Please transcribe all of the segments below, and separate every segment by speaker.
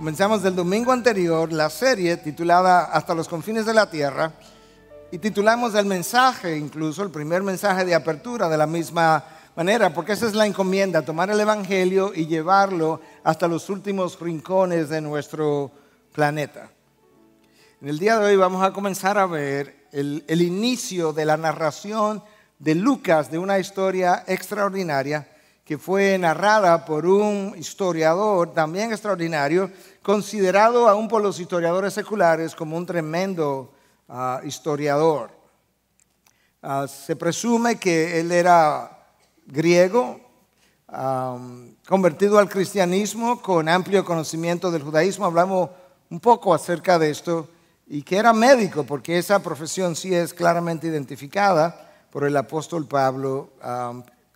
Speaker 1: Comenzamos del domingo anterior la serie titulada Hasta los confines de la tierra y titulamos el mensaje, incluso el primer mensaje de apertura de la misma manera, porque esa es la encomienda, tomar el evangelio y llevarlo hasta los últimos rincones de nuestro planeta. En el día de hoy vamos a comenzar a ver el inicio de la narración de Lucas, de una historia extraordinaria que fue narrada por un historiador también extraordinario, considerado aún por los historiadores seculares como un tremendo historiador. Se presume que él era griego, convertido al cristianismo con amplio conocimiento del judaísmo. Hablamos un poco acerca de esto, y que era médico, porque esa profesión sí es claramente identificada por el apóstol Pablo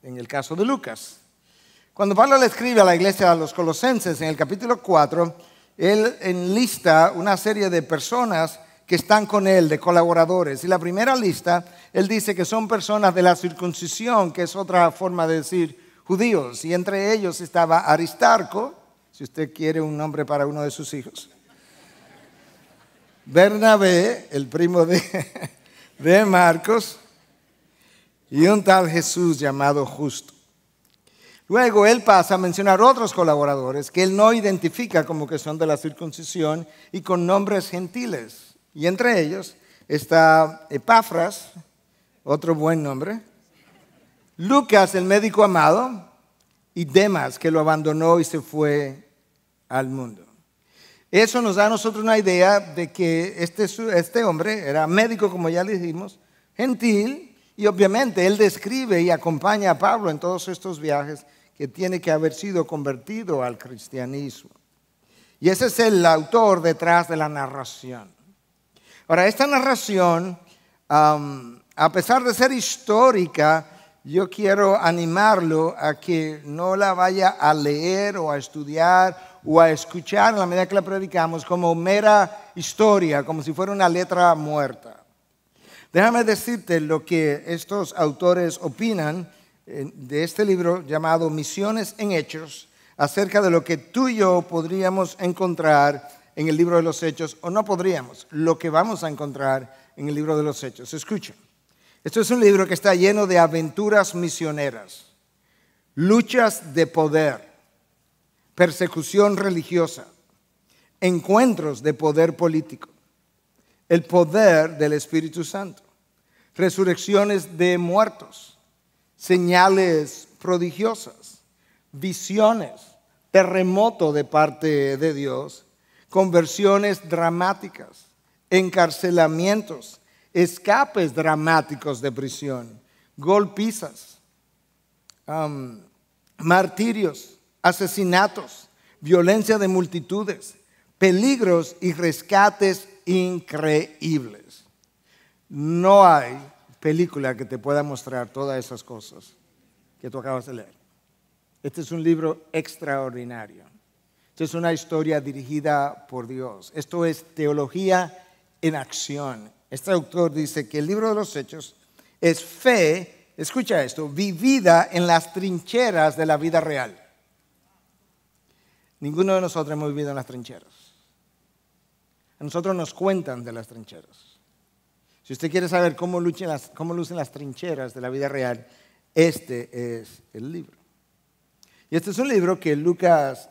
Speaker 1: en el caso de Lucas. Cuando Pablo le escribe a la iglesia de los Colosenses en el capítulo 4, él enlista una serie de personas que están con él, de colaboradores. Y la primera lista, él dice que son personas de la circuncisión, que es otra forma de decir judíos. Y entre ellos estaba Aristarco, si usted quiere un nombre para uno de sus hijos. Bernabé, el primo de Marcos, y un tal Jesús llamado Justo. Luego él pasa a mencionar otros colaboradores que él no identifica como que son de la circuncisión y con nombres gentiles. Y entre ellos está Epafras, otro buen nombre, Lucas, el médico amado, y Demas, que lo abandonó y se fue al mundo. Eso nos da a nosotros una idea de que este hombre era médico, como ya le dijimos, gentil, y obviamente él describe y acompaña a Pablo en todos estos viajes que tiene que haber sido convertido al cristianismo. Y ese es el autor detrás de la narración. Ahora, esta narración, a pesar de ser histórica, yo quiero animarlo a que no la vaya a leer o a estudiar o a escuchar en la medida que la predicamos como mera historia, como si fuera una letra muerta. Déjame decirte lo que estos autores opinan de este libro llamado Misiones en Hechos, acerca de lo que tú y yo podríamos encontrar en el libro de los Hechos, o no podríamos, lo que vamos a encontrar en el libro de los Hechos. Escuchen, esto es un libro que está lleno de aventuras misioneras, luchas de poder, persecución religiosa, encuentros de poder político, el poder del Espíritu Santo, resurrecciones de muertos, señales prodigiosas, visiones, terremoto de parte de Dios, conversiones dramáticas, encarcelamientos, escapes dramáticos de prisión, golpizas, martirios, asesinatos, violencia de multitudes, peligros y rescates increíbles. No hay película que te pueda mostrar todas esas cosas que tú acabas de leer. Este es un libro extraordinario. Esta es una historia dirigida por Dios. Esto es teología en acción. Este autor dice que el libro de los Hechos es fe, escucha esto, vivida en las trincheras de la vida real. Ninguno de nosotros hemos vivido en las trincheras. A nosotros nos cuentan de las trincheras. Si usted quiere saber cómo lucen las trincheras de la vida real, este es el libro. Y este es un libro que Lucas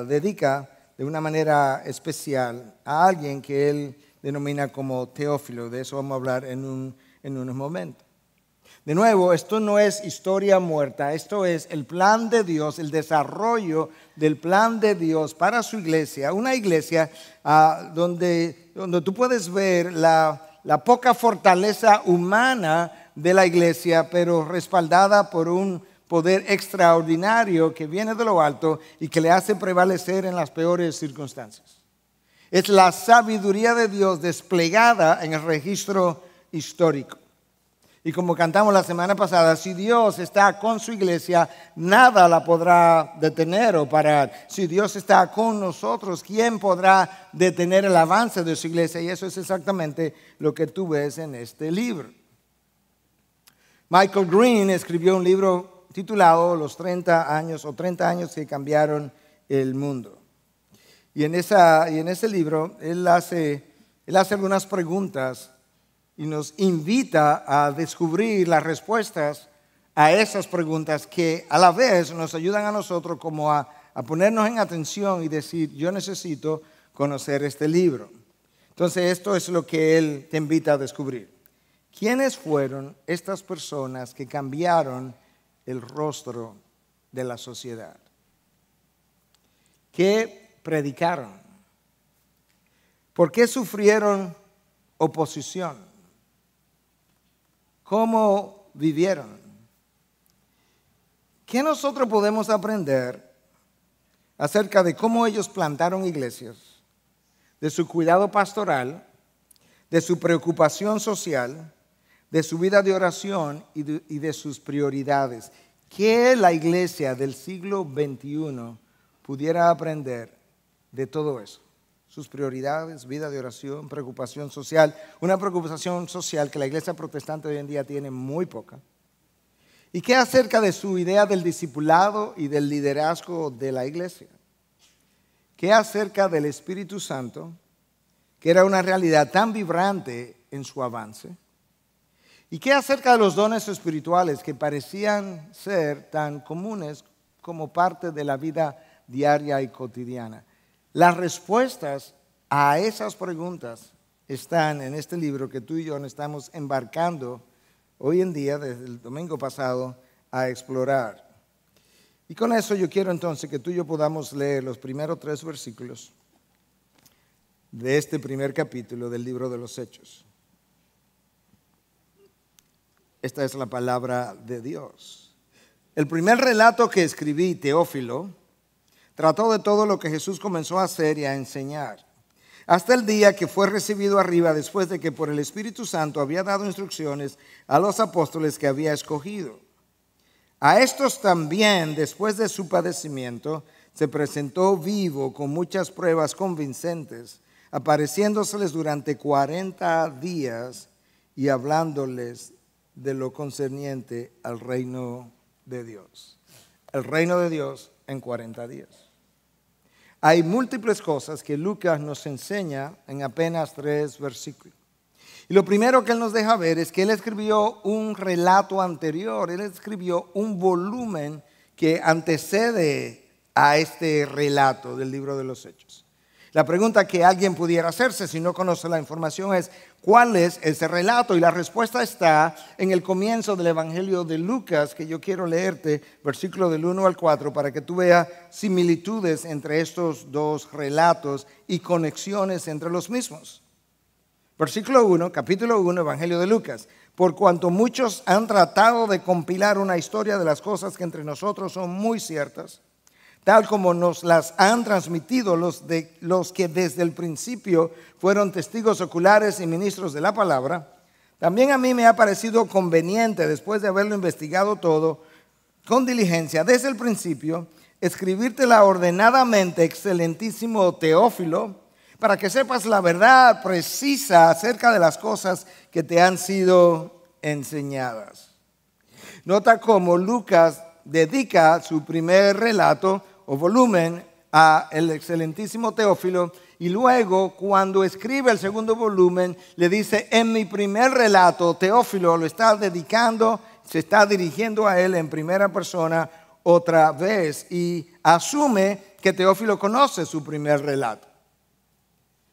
Speaker 1: dedica de una manera especial a alguien que él denomina como Teófilo. De eso vamos a hablar en unos momentos. De nuevo, esto no es historia muerta, esto es el plan de Dios, el desarrollo del plan de Dios para su iglesia. Una iglesia donde tú puedes ver la poca fortaleza humana de la iglesia, pero respaldada por un poder extraordinario que viene de lo alto y que le hace prevalecer en las peores circunstancias. Es la sabiduría de Dios desplegada en el registro histórico. Y como cantamos la semana pasada, si Dios está con su iglesia, nada la podrá detener o parar. Si Dios está con nosotros, ¿quién podrá detener el avance de su iglesia? Y eso es exactamente lo que tú ves en este libro. Michael Green escribió un libro titulado Los 30 años que cambiaron el mundo. Y en ese libro él hace algunas preguntas y nos invita a descubrir las respuestas a esas preguntas que a la vez nos ayudan a nosotros como a ponernos en atención y decir, yo necesito conocer este libro. Entonces esto es lo que él te invita a descubrir. ¿Quiénes fueron estas personas que cambiaron el rostro de la sociedad? ¿Qué predicaron? ¿Por qué sufrieron oposición? ¿Cómo vivieron? ¿Qué nosotros podemos aprender acerca de cómo ellos plantaron iglesias, de su cuidado pastoral, de su preocupación social, de su vida de oración y de sus prioridades? ¿Qué la iglesia del siglo XXI pudiera aprender de todo eso? Sus prioridades, vida de oración, preocupación social. Una preocupación social que la iglesia protestante hoy en día tiene muy poca. ¿Y qué acerca de su idea del discipulado y del liderazgo de la iglesia? ¿Qué acerca del Espíritu Santo, que era una realidad tan vibrante en su avance? ¿Y qué acerca de los dones espirituales que parecían ser tan comunes como parte de la vida diaria y cotidiana? Las respuestas a esas preguntas están en este libro que tú y yo nos estamos embarcando hoy en día, desde el domingo pasado, a explorar. Y con eso yo quiero entonces que tú y yo podamos leer los primeros 3 versículos de este primer capítulo del libro de los Hechos. Esta es la palabra de Dios. El primer relato que escribí, Teófilo, trató de todo lo que Jesús comenzó a hacer y a enseñar, hasta el día que fue recibido arriba después de que por el Espíritu Santo había dado instrucciones a los apóstoles que había escogido. A estos también, después de su padecimiento, se presentó vivo con muchas pruebas convincentes, apareciéndoseles durante 40 días y hablándoles de lo concerniente al reino de Dios. El reino de Dios en 40 días. Hay múltiples cosas que Lucas nos enseña en apenas 3 versículos. Y lo primero que él nos deja ver es que él escribió un relato anterior, él escribió un volumen que antecede a este relato del libro de los Hechos. La pregunta que alguien pudiera hacerse si no conoce la información es, ¿cuál es ese relato? Y la respuesta está en el comienzo del Evangelio de Lucas, que yo quiero leerte, versículo del 1 al 4, para que tú veas similitudes entre estos 2 relatos y conexiones entre los mismos. Versículo 1, capítulo 1, Evangelio de Lucas. Por cuanto muchos han tratado de compilar una historia de las cosas que entre nosotros son muy ciertas, tal como nos las han transmitido los que desde el principio fueron testigos oculares y ministros de la palabra, también a mí me ha parecido conveniente, después de haberlo investigado todo con diligencia desde el principio, escribírtela ordenadamente, excelentísimo Teófilo, para que sepas la verdad precisa acerca de las cosas que te han sido enseñadas. Nota cómo Lucas dedica su primer relato o volumen a el excelentísimo Teófilo, y luego cuando escribe el segundo volumen le dice, en mi primer relato, Teófilo lo está dedicando, se está dirigiendo a él en primera persona otra vez, y asume que Teófilo conoce su primer relato.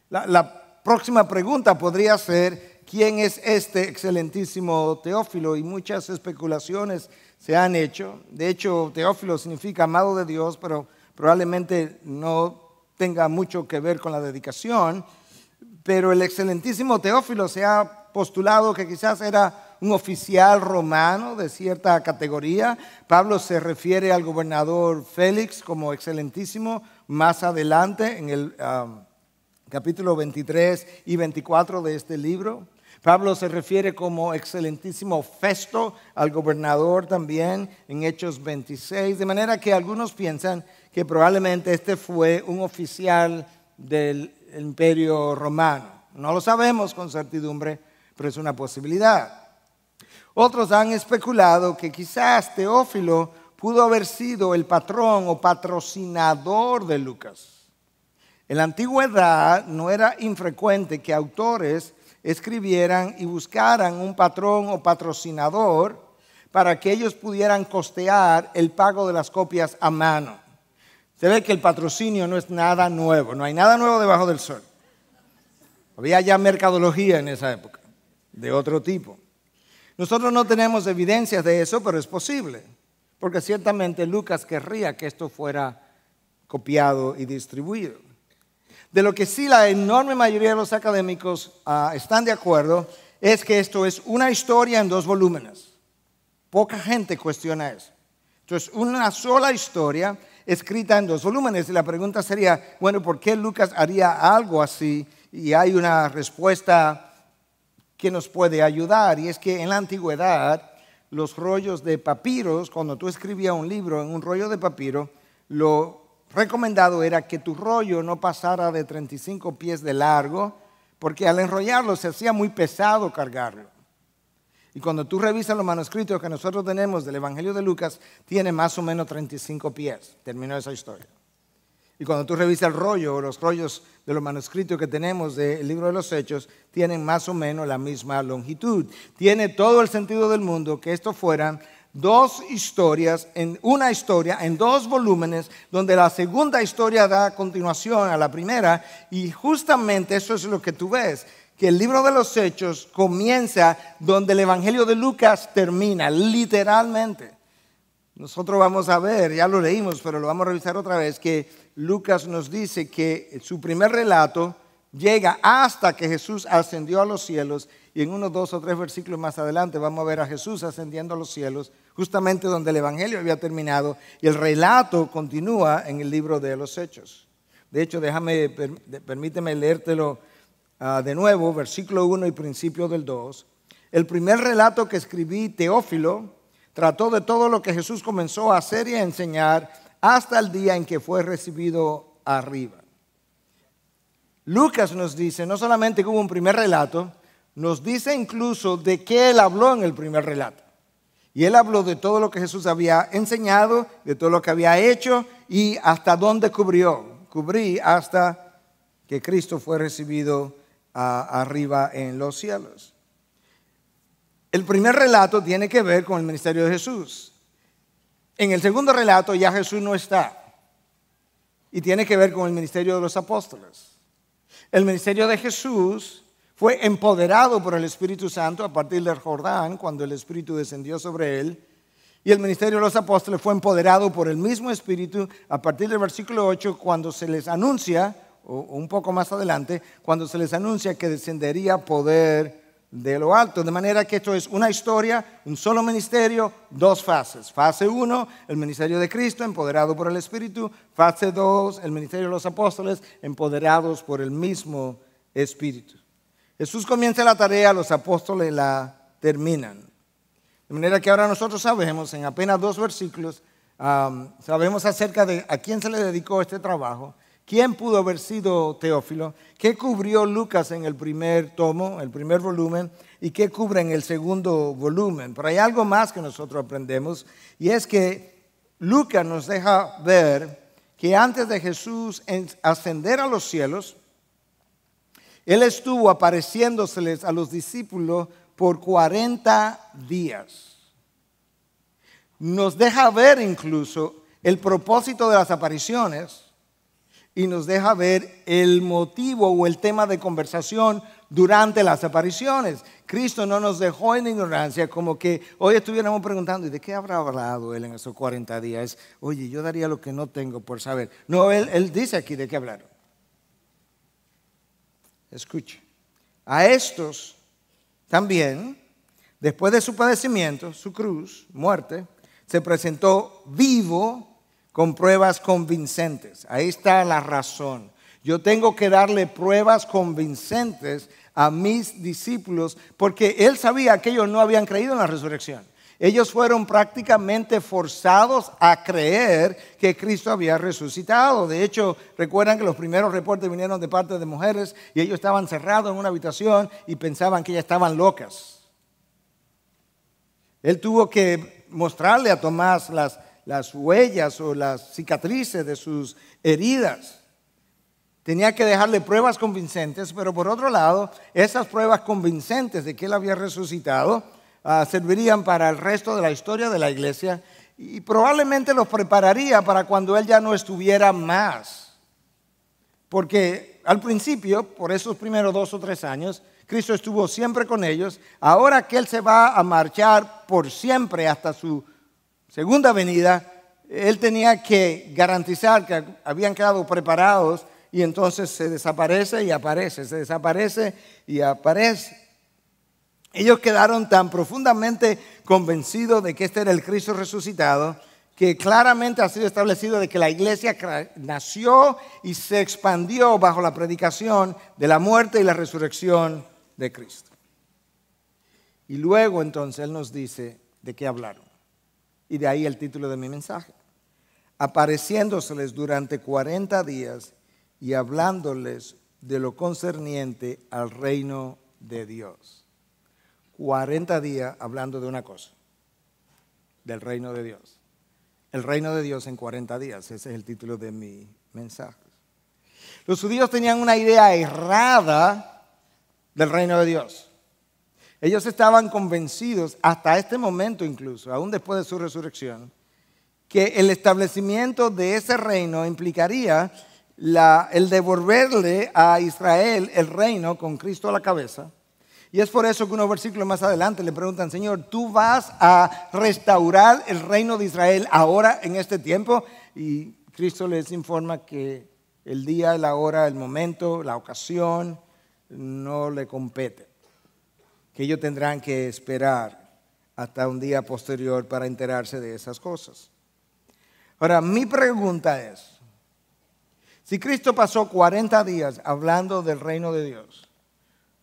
Speaker 1: La próxima pregunta podría ser, ¿quién es este excelentísimo Teófilo? Y muchas especulaciones se han hecho. De hecho, Teófilo significa amado de Dios, pero probablemente no tenga mucho que ver con la dedicación. Pero el excelentísimo Teófilo se ha postulado que quizás era un oficial romano de cierta categoría. Pablo se refiere al gobernador Félix como excelentísimo más adelante en el capítulo 23 y 24 de este libro. Pablo se refiere como excelentísimo Festo al gobernador también en Hechos 26, de manera que algunos piensan que probablemente este fue un oficial del imperio romano. No lo sabemos con certidumbre, pero es una posibilidad. Otros han especulado que quizás Teófilo pudo haber sido el patrón o patrocinador de Lucas. En la antigüedad no era infrecuente que autores escribieran y buscaran un patrón o patrocinador para que ellos pudieran costear el pago de las copias a mano. Se ve que el patrocinio no es nada nuevo, no hay nada nuevo debajo del sol. Había ya mercadología en esa época, de otro tipo. Nosotros no tenemos evidencias de eso, pero es posible, porque ciertamente Lucas querría que esto fuera copiado y distribuido. De lo que sí la enorme mayoría de los académicos están de acuerdo es que esto es una historia en 2 volúmenes. Poca gente cuestiona eso. Entonces, una sola historia escrita en 2 volúmenes. Y la pregunta sería, bueno, ¿por qué Lucas haría algo así? Y hay una respuesta que nos puede ayudar, y es que en la antigüedad los rollos de papiros, cuando tú escribías un libro en un rollo de papiro, lo recomendado era que tu rollo no pasara de 35 pies de largo, porque al enrollarlo se hacía muy pesado cargarlo. Y cuando tú revisas los manuscritos que nosotros tenemos del Evangelio de Lucas, tiene más o menos 35 pies. Terminó esa historia. Y cuando tú revisas el rollo o los rollos de los manuscritos que tenemos del libro de los Hechos, tienen más o menos la misma longitud. Tiene todo el sentido del mundo que esto fueran 2 historias, una historia en 2 volúmenes, donde la segunda historia da continuación a la primera, y justamente eso es lo que tú ves, que el libro de los Hechos comienza donde el Evangelio de Lucas termina, literalmente. Nosotros vamos a ver, ya lo leímos, pero lo vamos a revisar otra vez, que Lucas nos dice que su primer relato llega hasta que Jesús ascendió a los cielos, y en unos 2 o 3 versículos más adelante vamos a ver a Jesús ascendiendo a los cielos, justamente donde el Evangelio había terminado, y el relato continúa en el libro de los Hechos. De hecho, permíteme leértelo de nuevo, versículo 1 y principio del 2. El primer relato que escribí, Teófilo, trató de todo lo que Jesús comenzó a hacer y a enseñar hasta el día en que fue recibido arriba. Lucas nos dice no solamente que hubo un primer relato, nos dice incluso de qué él habló en el primer relato. Y él habló de todo lo que Jesús había enseñado, de todo lo que había hecho y hasta dónde cubrí hasta que Cristo fue recibido arriba en los cielos. El primer relato tiene que ver con el ministerio de Jesús. En el segundo relato ya Jesús no está y tiene que ver con el ministerio de los apóstoles. El ministerio de Jesús fue empoderado por el Espíritu Santo a partir del Jordán, cuando el Espíritu descendió sobre él. Y el ministerio de los apóstoles fue empoderado por el mismo Espíritu a partir del versículo 8, cuando se les anuncia, o un poco más adelante, cuando se les anuncia que descendería poder de lo alto. De manera que esto es una historia, un solo ministerio, 2 fases. Fase 1, el ministerio de Cristo, empoderado por el Espíritu. Fase 2, el ministerio de los apóstoles, empoderados por el mismo Espíritu. Jesús comienza la tarea, los apóstoles la terminan. De manera que ahora nosotros sabemos, en apenas 2 versículos, sabemos acerca de a quién se le dedicó este trabajo, quién pudo haber sido Teófilo, qué cubrió Lucas en el primer tomo, el primer volumen, y qué cubre en el segundo volumen. Pero hay algo más que nosotros aprendemos, y es que Lucas nos deja ver que antes de Jesús ascender a los cielos, Él estuvo apareciéndoseles a los discípulos por 40 días. Nos deja ver incluso el propósito de las apariciones y nos deja ver el motivo o el tema de conversación durante las apariciones. Cristo no nos dejó en ignorancia, como que hoy estuviéramos preguntando, ¿y de qué habrá hablado Él en esos 40 días? Oye, yo daría lo que no tengo por saber. No, Él dice aquí de qué hablaron. Escuche, a estos también, después de su padecimiento, su cruz, muerte, se presentó vivo con pruebas convincentes. Ahí está la razón. Yo tengo que darle pruebas convincentes a mis discípulos porque Él sabía que ellos no habían creído en la resurrección. Ellos fueron prácticamente forzados a creer que Cristo había resucitado. De hecho, recuerdan que los primeros reportes vinieron de parte de mujeres y ellos estaban cerrados en una habitación y pensaban que ellas estaban locas. Él tuvo que mostrarle a Tomás las huellas o las cicatrices de sus heridas. tenía que dejarle pruebas convincentes, pero por otro lado, esas pruebas convincentes de que Él había resucitado servirían para el resto de la historia de la iglesia y probablemente los prepararía para cuando Él ya no estuviera más. Porque al principio, por esos primeros 2 o 3 años, Cristo estuvo siempre con ellos. Ahora que Él se va a marchar por siempre hasta su segunda venida, Él tenía que garantizar que habían quedado preparados y entonces se desaparece y aparece, se desaparece y aparece. Ellos quedaron tan profundamente convencidos de que este era el Cristo resucitado, que claramente ha sido establecido de que la iglesia nació y se expandió bajo la predicación de la muerte y la resurrección de Cristo. Y luego entonces Él nos dice de qué hablaron. Y de ahí el título de mi mensaje. Apareciéndoseles durante 40 días y hablándoles de lo concerniente al reino de Dios. 40 días hablando de una cosa, del reino de Dios. El reino de Dios en 40 días, ese es el título de mi mensaje. Los judíos tenían una idea errada del reino de Dios. Ellos estaban convencidos, hasta este momento incluso, aún después de su resurrección, que el establecimiento de ese reino implicaría el devolverle a Israel el reino con Cristo a la cabeza. Y es por eso que unos versículos más adelante le preguntan, Señor, ¿tú vas a restaurar el reino de Israel ahora en este tiempo? Y Cristo les informa que el día, la hora, el momento, la ocasión no le compete. Que ellos tendrán que esperar hasta un día posterior para enterarse de esas cosas. Ahora, mi pregunta es, si Cristo pasó 40 días hablando del reino de Dios,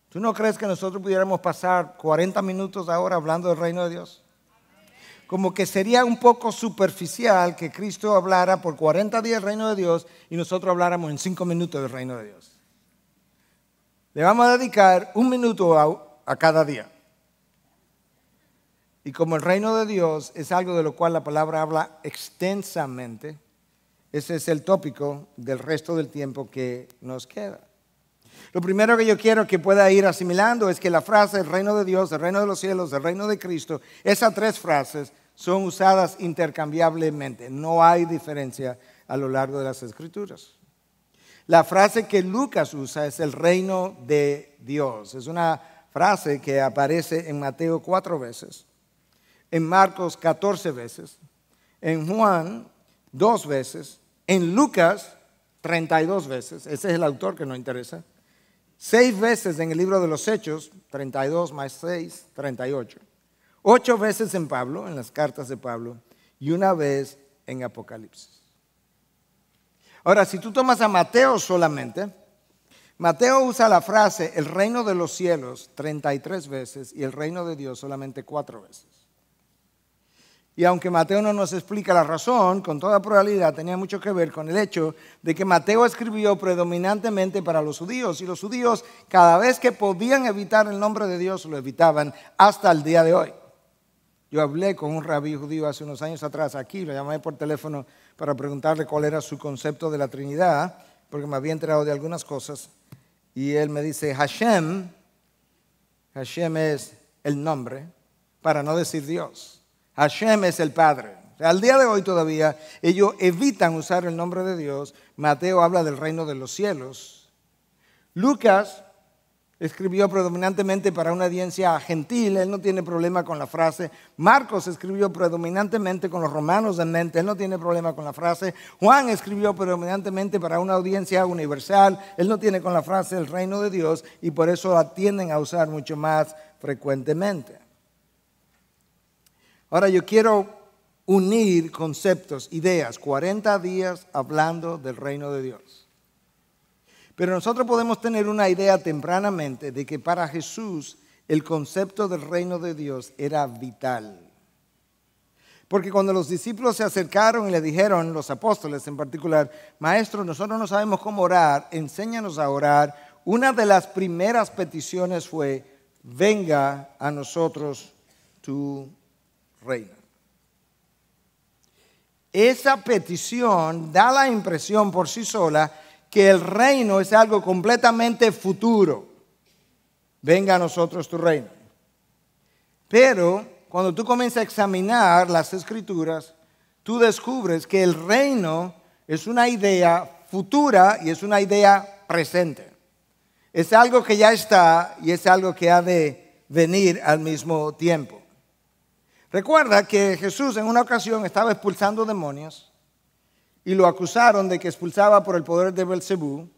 Speaker 1: ¿tú no crees que nosotros pudiéramos pasar 40 minutos ahora hablando del reino de Dios? Como que sería un poco superficial que Cristo hablara por 40 días del reino de Dios y nosotros habláramos en 5 minutos del reino de Dios. Le vamos a dedicar 1 minuto a cada día. Y como el reino de Dios es algo de lo cual la palabra habla extensamente, ese es el tópico del resto del tiempo que nos queda. Lo primero que yo quiero que pueda ir asimilando es que la frase el reino de Dios, el reino de los cielos, el reino de Cristo, esas 3 frases son usadas intercambiablemente. No hay diferencia a lo largo de las Escrituras. La frase que Lucas usa es el reino de Dios. Es una frase que aparece en Mateo 4 veces, en Marcos 14 veces, en Juan 2 veces, en Lucas 32 veces. Ese es el autor que nos interesa. 6 veces en el libro de los Hechos, 32 más 6, 38. 8 veces en Pablo, en las cartas de Pablo, y 1 vez en Apocalipsis. Ahora, si tú tomas a Mateo solamente, Mateo usa la frase el reino de los cielos 33 veces y el reino de Dios solamente 4 veces. Y aunque Mateo no nos explica la razón, con toda probabilidad tenía mucho que ver con el hecho de que Mateo escribió predominantemente para los judíos. Y los judíos, cada vez que podían evitar el nombre de Dios, lo evitaban hasta el día de hoy. Yo hablé con un rabí judío hace unos años atrás aquí, lo llamé por teléfono para preguntarle cuál era su concepto de la Trinidad, porque me había enterado de algunas cosas. Y él me dice, Hashem es el nombre, para no decir Dios. Hashem es el Padre. O sea, al día de hoy todavía ellos evitan usar el nombre de Dios. Mateo habla del reino de los cielos. Lucas escribió predominantemente para una audiencia gentil. Él no tiene problema con la frase. Marcos escribió predominantemente con los romanos en mente. Él no tiene problema con la frase. Juan escribió predominantemente para una audiencia universal. Él no tiene con la frase el reino de Dios y por eso la tienden a usar mucho más frecuentemente. Ahora yo quiero unir conceptos, ideas, 40 días hablando del reino de Dios. Pero nosotros podemos tener una idea tempranamente de que para Jesús el concepto del reino de Dios era vital. Porque cuando los discípulos se acercaron y le dijeron, los apóstoles en particular, Maestro, nosotros no sabemos cómo orar, enséñanos a orar. Una de las primeras peticiones fue, venga a nosotros tu reino. Esa petición da la impresión por sí sola que el reino es algo completamente futuro. Venga a nosotros tu reino. Pero cuando tú comienzas a examinar las Escrituras, tú descubres que el reino es una idea futura y es una idea presente. Es algo que ya está y es algo que ha de venir al mismo tiempo. Recuerda que Jesús en una ocasión estaba expulsando demonios y lo acusaron de que expulsaba por el poder de Belcebú.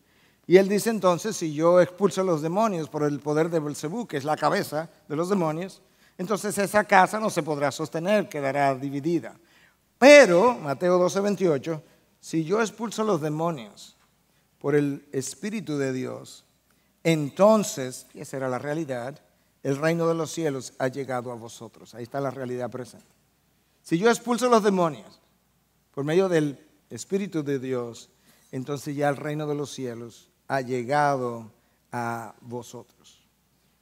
Speaker 1: Y él dice entonces, si yo expulso a los demonios por el poder de Belcebú, que es la cabeza de los demonios, entonces esa casa no se podrá sostener, quedará dividida. Pero, Mateo 12:28, si yo expulso a los demonios por el Espíritu de Dios, entonces, y esa era la realidad, el reino de los cielos ha llegado a vosotros. Ahí está la realidad presente. Si yo expulso a los demonios por medio del Espíritu de Dios, entonces ya el reino de los cielos ha llegado a vosotros.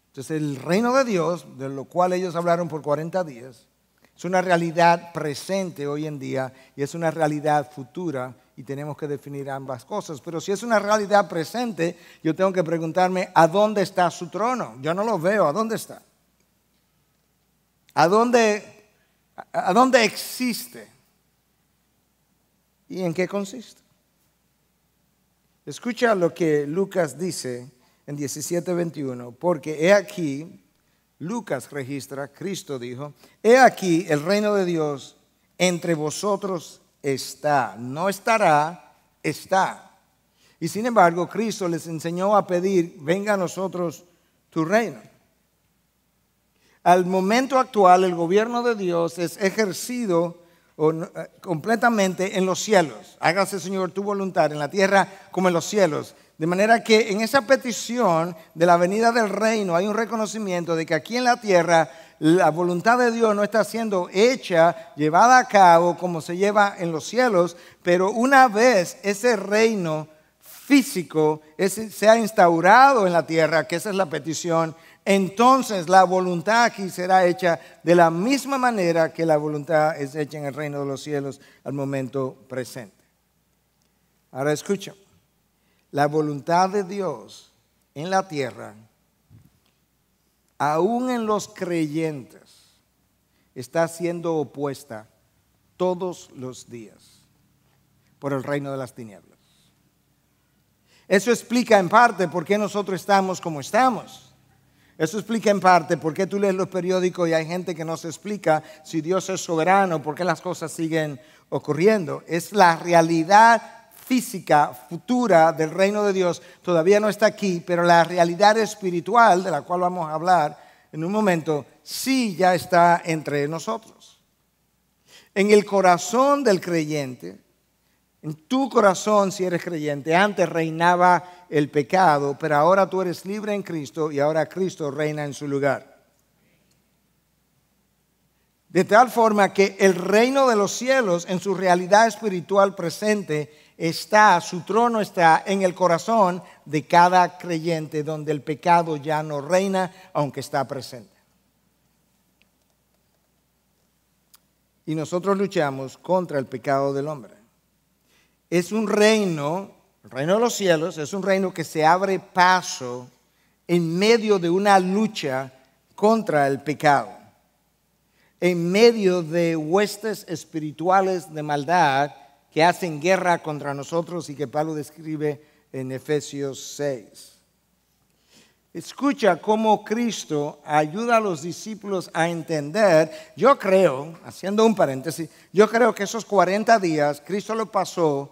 Speaker 1: Entonces el reino de Dios, de lo cual ellos hablaron por 40 días, es una realidad presente hoy en día y es una realidad futura y tenemos que definir ambas cosas. Pero si es una realidad presente, yo tengo que preguntarme, ¿a dónde está su trono? Yo no lo veo, ¿a dónde está? ¿A dónde existe? ¿Y en qué consiste? Escucha lo que Lucas dice en 17:21, porque he aquí, Lucas registra, Cristo dijo, he aquí el reino de Dios entre vosotros está, no estará, está. Y sin embargo, Cristo les enseñó a pedir, venga a nosotros tu reino. Al momento actual, el gobierno de Dios es ejercido completamente en los cielos. Hágase, Señor, tu voluntad en la tierra como en los cielos. De manera que en esa petición de la venida del reino hay un reconocimiento de que aquí en la tierra la voluntad de Dios no está siendo hecha, llevada a cabo como se lleva en los cielos, pero una vez ese reino físico se ha instaurado en la tierra, que esa es la petición, entonces la voluntad aquí será hecha de la misma manera que la voluntad es hecha en el reino de los cielos al momento presente. Ahora escucha, la voluntad de Dios en la tierra, aún en los creyentes, está siendo opuesta todos los días por el reino de las tinieblas. Eso explica en parte por qué nosotros estamos como estamos. Eso explica en parte por qué tú lees los periódicos y hay gente que no se explica si Dios es soberano, por qué las cosas siguen ocurriendo. Es la realidad física futura del reino de Dios. Todavía no está aquí, pero la realidad espiritual, de la cual vamos a hablar en un momento, sí ya está entre nosotros. En el corazón del creyente, en tu corazón, si eres creyente, antes reinaba el pecado, pero ahora tú eres libre en Cristo y ahora Cristo reina en su lugar. De tal forma que el reino de los cielos en su realidad espiritual presente está, su trono está en el corazón de cada creyente, donde el pecado ya no reina, aunque está presente. Y nosotros luchamos contra el pecado del hombre. Es un reino, el reino de los cielos, es un reino que se abre paso en medio de una lucha contra el pecado, en medio de huestes espirituales de maldad que hacen guerra contra nosotros y que Pablo describe en Efesios 6. Escucha cómo Cristo ayuda a los discípulos a entender. Yo creo, haciendo un paréntesis, yo creo que esos 40 días Cristo lo pasó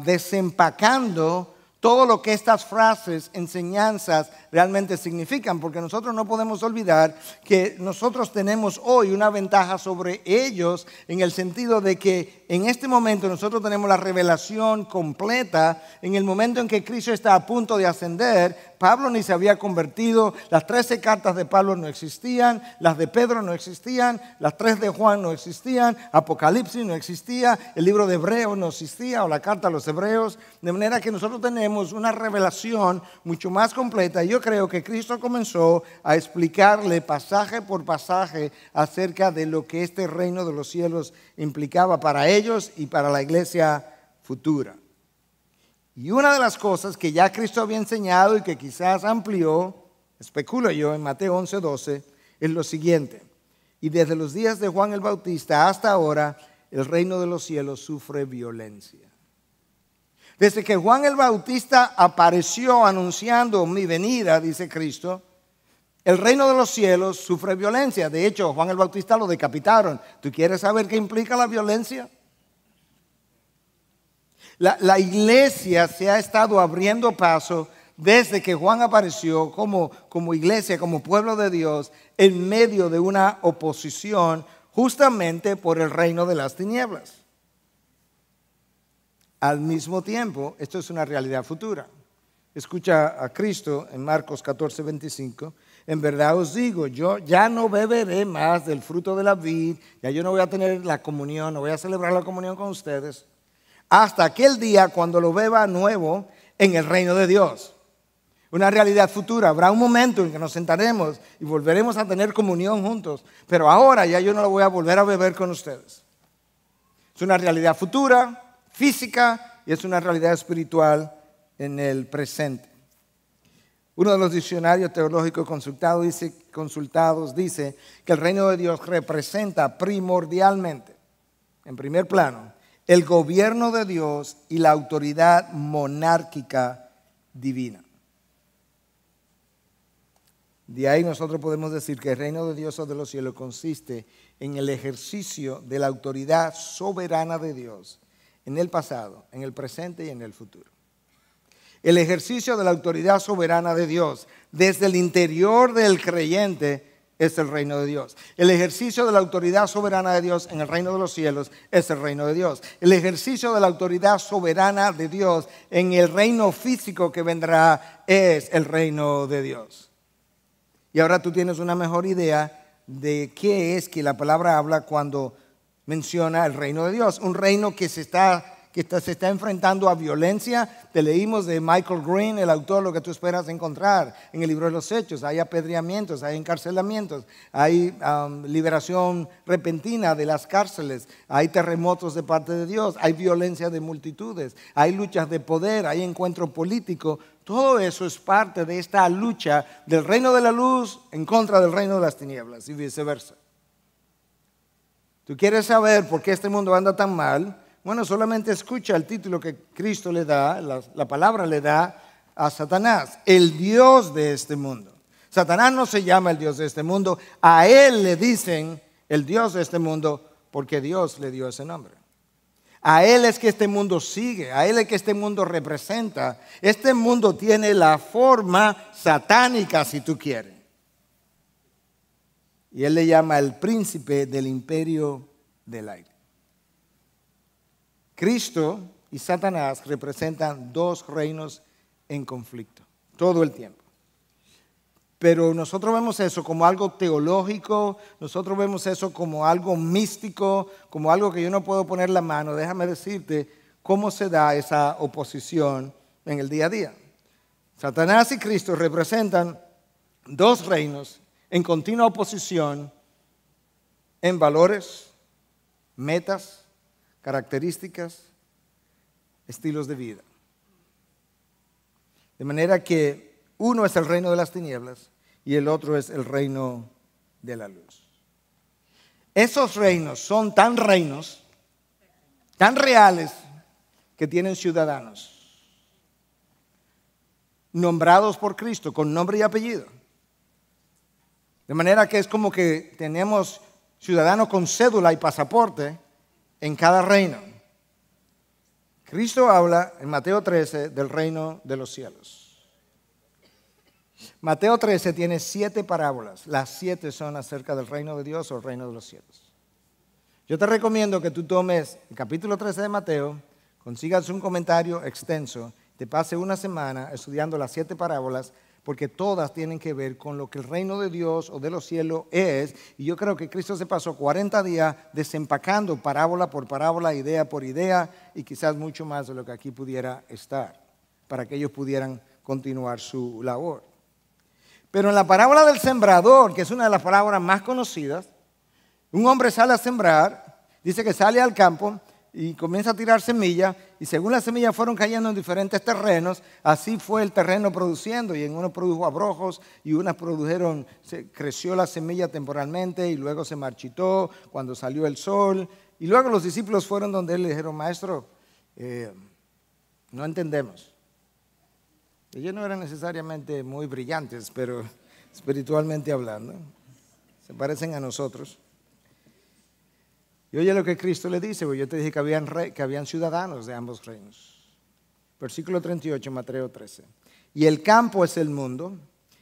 Speaker 1: desempacando todo lo que estas frases, enseñanzas realmente significan, porque nosotros no podemos olvidar que nosotros tenemos hoy una ventaja sobre ellos en el sentido de que en este momento nosotros tenemos la revelación completa. En el momento en que Cristo está a punto de ascender, Pablo ni se había convertido, las 13 cartas de Pablo no existían, las de Pedro no existían, las 3 de Juan no existían, Apocalipsis no existía, el libro de Hebreos no existía o la carta a los Hebreos, de manera que nosotros tenemos una revelación mucho más completa. Yo creo que Cristo comenzó a explicarle pasaje por pasaje acerca de lo que este reino de los cielos implicaba para ellos y para la iglesia futura. Y una de las cosas que ya Cristo había enseñado y que quizás amplió, especulo yo, en Mateo 11:12, es lo siguiente. Y desde los días de Juan el Bautista hasta ahora, el reino de los cielos sufre violencia. Desde que Juan el Bautista apareció anunciando mi venida, dice Cristo, el reino de los cielos sufre violencia. De hecho, Juan el Bautista lo decapitaron. ¿Tú quieres saber qué implica la violencia? La iglesia se ha estado abriendo paso desde que Juan apareció como iglesia, como pueblo de Dios, en medio de una oposición justamente por el reino de las tinieblas. Al mismo tiempo, esto es una realidad futura. Escucha a Cristo en Marcos 14:25. En verdad os digo, yo ya no beberé más del fruto de la vid, ya yo no voy a tener la comunión, no voy a celebrar la comunión con ustedes, hasta aquel día cuando lo beba nuevo en el reino de Dios. Una realidad futura. Habrá un momento en que nos sentaremos y volveremos a tener comunión juntos, pero ahora ya yo no lo voy a volver a beber con ustedes. Es una realidad futura, física, y es una realidad espiritual en el presente. Uno de los diccionarios teológicos consultados dice que el reino de Dios representa primordialmente, en primer plano, el gobierno de Dios y la autoridad monárquica divina. De ahí nosotros podemos decir que el reino de Dios o de los cielos consiste en el ejercicio de la autoridad soberana de Dios en el pasado, en el presente y en el futuro. El ejercicio de la autoridad soberana de Dios desde el interior del creyente es el reino de Dios. El ejercicio de la autoridad soberana de Dios en el reino de los cielos es el reino de Dios. El ejercicio de la autoridad soberana de Dios en el reino físico que vendrá es el reino de Dios. Y ahora tú tienes una mejor idea de qué es que la palabra habla cuando menciona el reino de Dios. Un reino que se está enfrentando a violencia. Te leímos de Michael Green, el autor, lo que tú esperas encontrar en el libro de los Hechos. Hay apedreamientos, hay encarcelamientos, hay liberación repentina de las cárceles, hay terremotos de parte de Dios, hay violencia de multitudes, hay luchas de poder, hay encuentro político. Todo eso es parte de esta lucha del reino de la luz en contra del reino de las tinieblas y viceversa. ¿Tú quieres saber por qué este mundo anda tan mal? Bueno, solamente escucha el título que Cristo le da, la palabra le da a Satanás, el Dios de este mundo. Satanás no se llama el Dios de este mundo, a él le dicen el Dios de este mundo porque Dios le dio ese nombre. A él es que este mundo sigue, a él es que este mundo representa. Este mundo tiene la forma satánica, si tú quieres. Y él le llama el príncipe del imperio del aire. Cristo y Satanás representan dos reinos en conflicto todo el tiempo. Pero nosotros vemos eso como algo teológico, nosotros vemos eso como algo místico, como algo que yo no puedo poner la mano. Déjame decirte cómo se da esa oposición en el día a día. Satanás y Cristo representan dos reinos en continua oposición en valores, metas, características, estilos de vida. De manera que uno es el reino de las tinieblas y el otro es el reino de la luz. Esos reinos son tan reinos, tan reales, que tienen ciudadanos nombrados por Cristo con nombre y apellido. De manera que es como que tenemos ciudadanos con cédula y pasaporte en cada reino. Cristo habla en Mateo 13 del reino de los cielos. Mateo 13 tiene 7 parábolas. Las 7 son acerca del reino de Dios o el reino de los cielos. Yo te recomiendo que tú tomes el capítulo 13 de Mateo, consigas un comentario extenso, te pase una semana estudiando las 7 parábolas, porque todas tienen que ver con lo que el reino de Dios o de los cielos es. Y yo creo que Cristo se pasó 40 días desempacando parábola por parábola, idea por idea, y quizás mucho más de lo que aquí pudiera estar, para que ellos pudieran continuar su labor. Pero en la parábola del sembrador, que es una de las parábolas más conocidas, un hombre sale a sembrar, dice que sale al campo, y comienza a tirar semillas, y según las semillas fueron cayendo en diferentes terrenos, así fue el terreno produciendo, y en unos produjo abrojos, y unas creció la semilla temporalmente, y luego se marchitó cuando salió el sol, y luego los discípulos fueron donde él le dijeron, maestro, no entendemos. Ellos no eran necesariamente muy brillantes, pero espiritualmente hablando, se parecen a nosotros. Y oye lo que Cristo le dice, porque yo te dije que habían ciudadanos de ambos reinos. Versículo 38, Mateo 13. Y el campo es el mundo,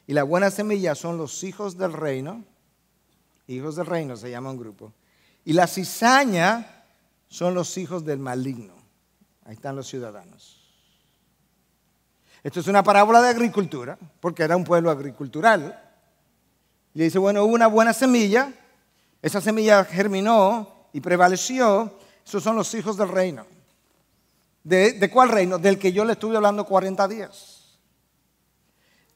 Speaker 1: y la buena semilla son los hijos del reino. Hijos del reino se llama un grupo. Y la cizaña son los hijos del maligno. Ahí están los ciudadanos. Esto es una parábola de agricultura, porque era un pueblo agricultural. Y dice, bueno, hubo una buena semilla, esa semilla germinó y prevaleció, esos son los hijos del reino. ¿De cuál reino? Del que yo le estuve hablando 40 días.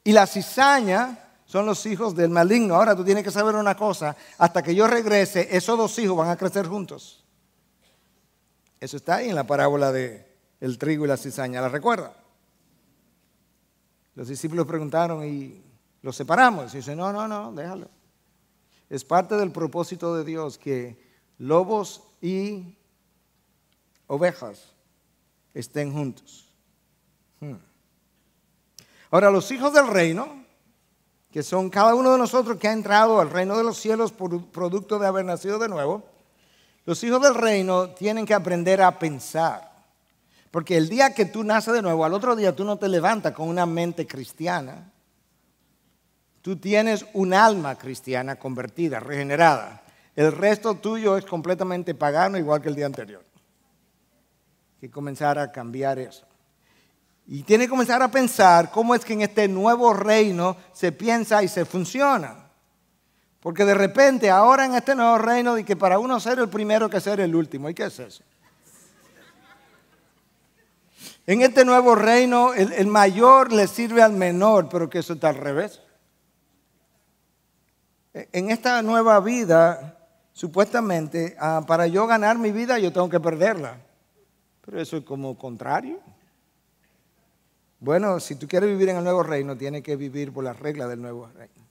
Speaker 1: Y la cizaña son los hijos del maligno. Ahora tú tienes que saber una cosa, hasta que yo regrese, esos dos hijos van a crecer juntos. Eso está ahí en la parábola de el trigo y la cizaña, ¿la recuerda? Los discípulos preguntaron y los separamos. Y dice, no, déjalo. Es parte del propósito de Dios que lobos y ovejas estén juntos. Ahora, los hijos del reino, que son cada uno de nosotros que ha entrado al reino de los cielos por producto de haber nacido de nuevo, los hijos del reino tienen que aprender a pensar. Porque el día que tú naces de nuevo, al otro día tú no te levantas con una mente cristiana. Tú tienes un alma cristiana convertida, regenerada. El resto tuyo es completamente pagano, igual que el día anterior. Hay que comenzar a cambiar eso. Y tiene que comenzar a pensar cómo es que en este nuevo reino se piensa y se funciona. Porque de repente, ahora en este nuevo reino, de que para uno ser el primero que ser el último. ¿Y qué es eso? En este nuevo reino, el mayor le sirve al menor, pero que eso está al revés. En esta nueva vida, supuestamente, para yo ganar mi vida, yo tengo que perderla. Pero eso es como contrario. Bueno, si tú quieres vivir en el nuevo reino, tienes que vivir por las reglas del nuevo reino.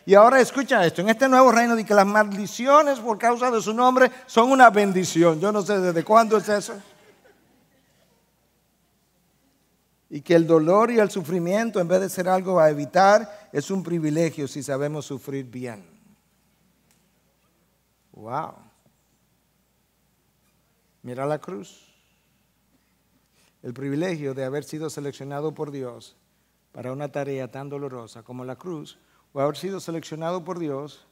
Speaker 1: Y ahora escucha esto, en este nuevo reino de que las maldiciones por causa de su nombre son una bendición. Yo no sé desde cuándo es eso. Y que el dolor y el sufrimiento, en vez de ser algo a evitar, es un privilegio si sabemos sufrir bien. Wow. Mira la cruz. El privilegio de haber sido seleccionado por Dios para una tarea tan dolorosa como la cruz, o haber sido seleccionado por Dios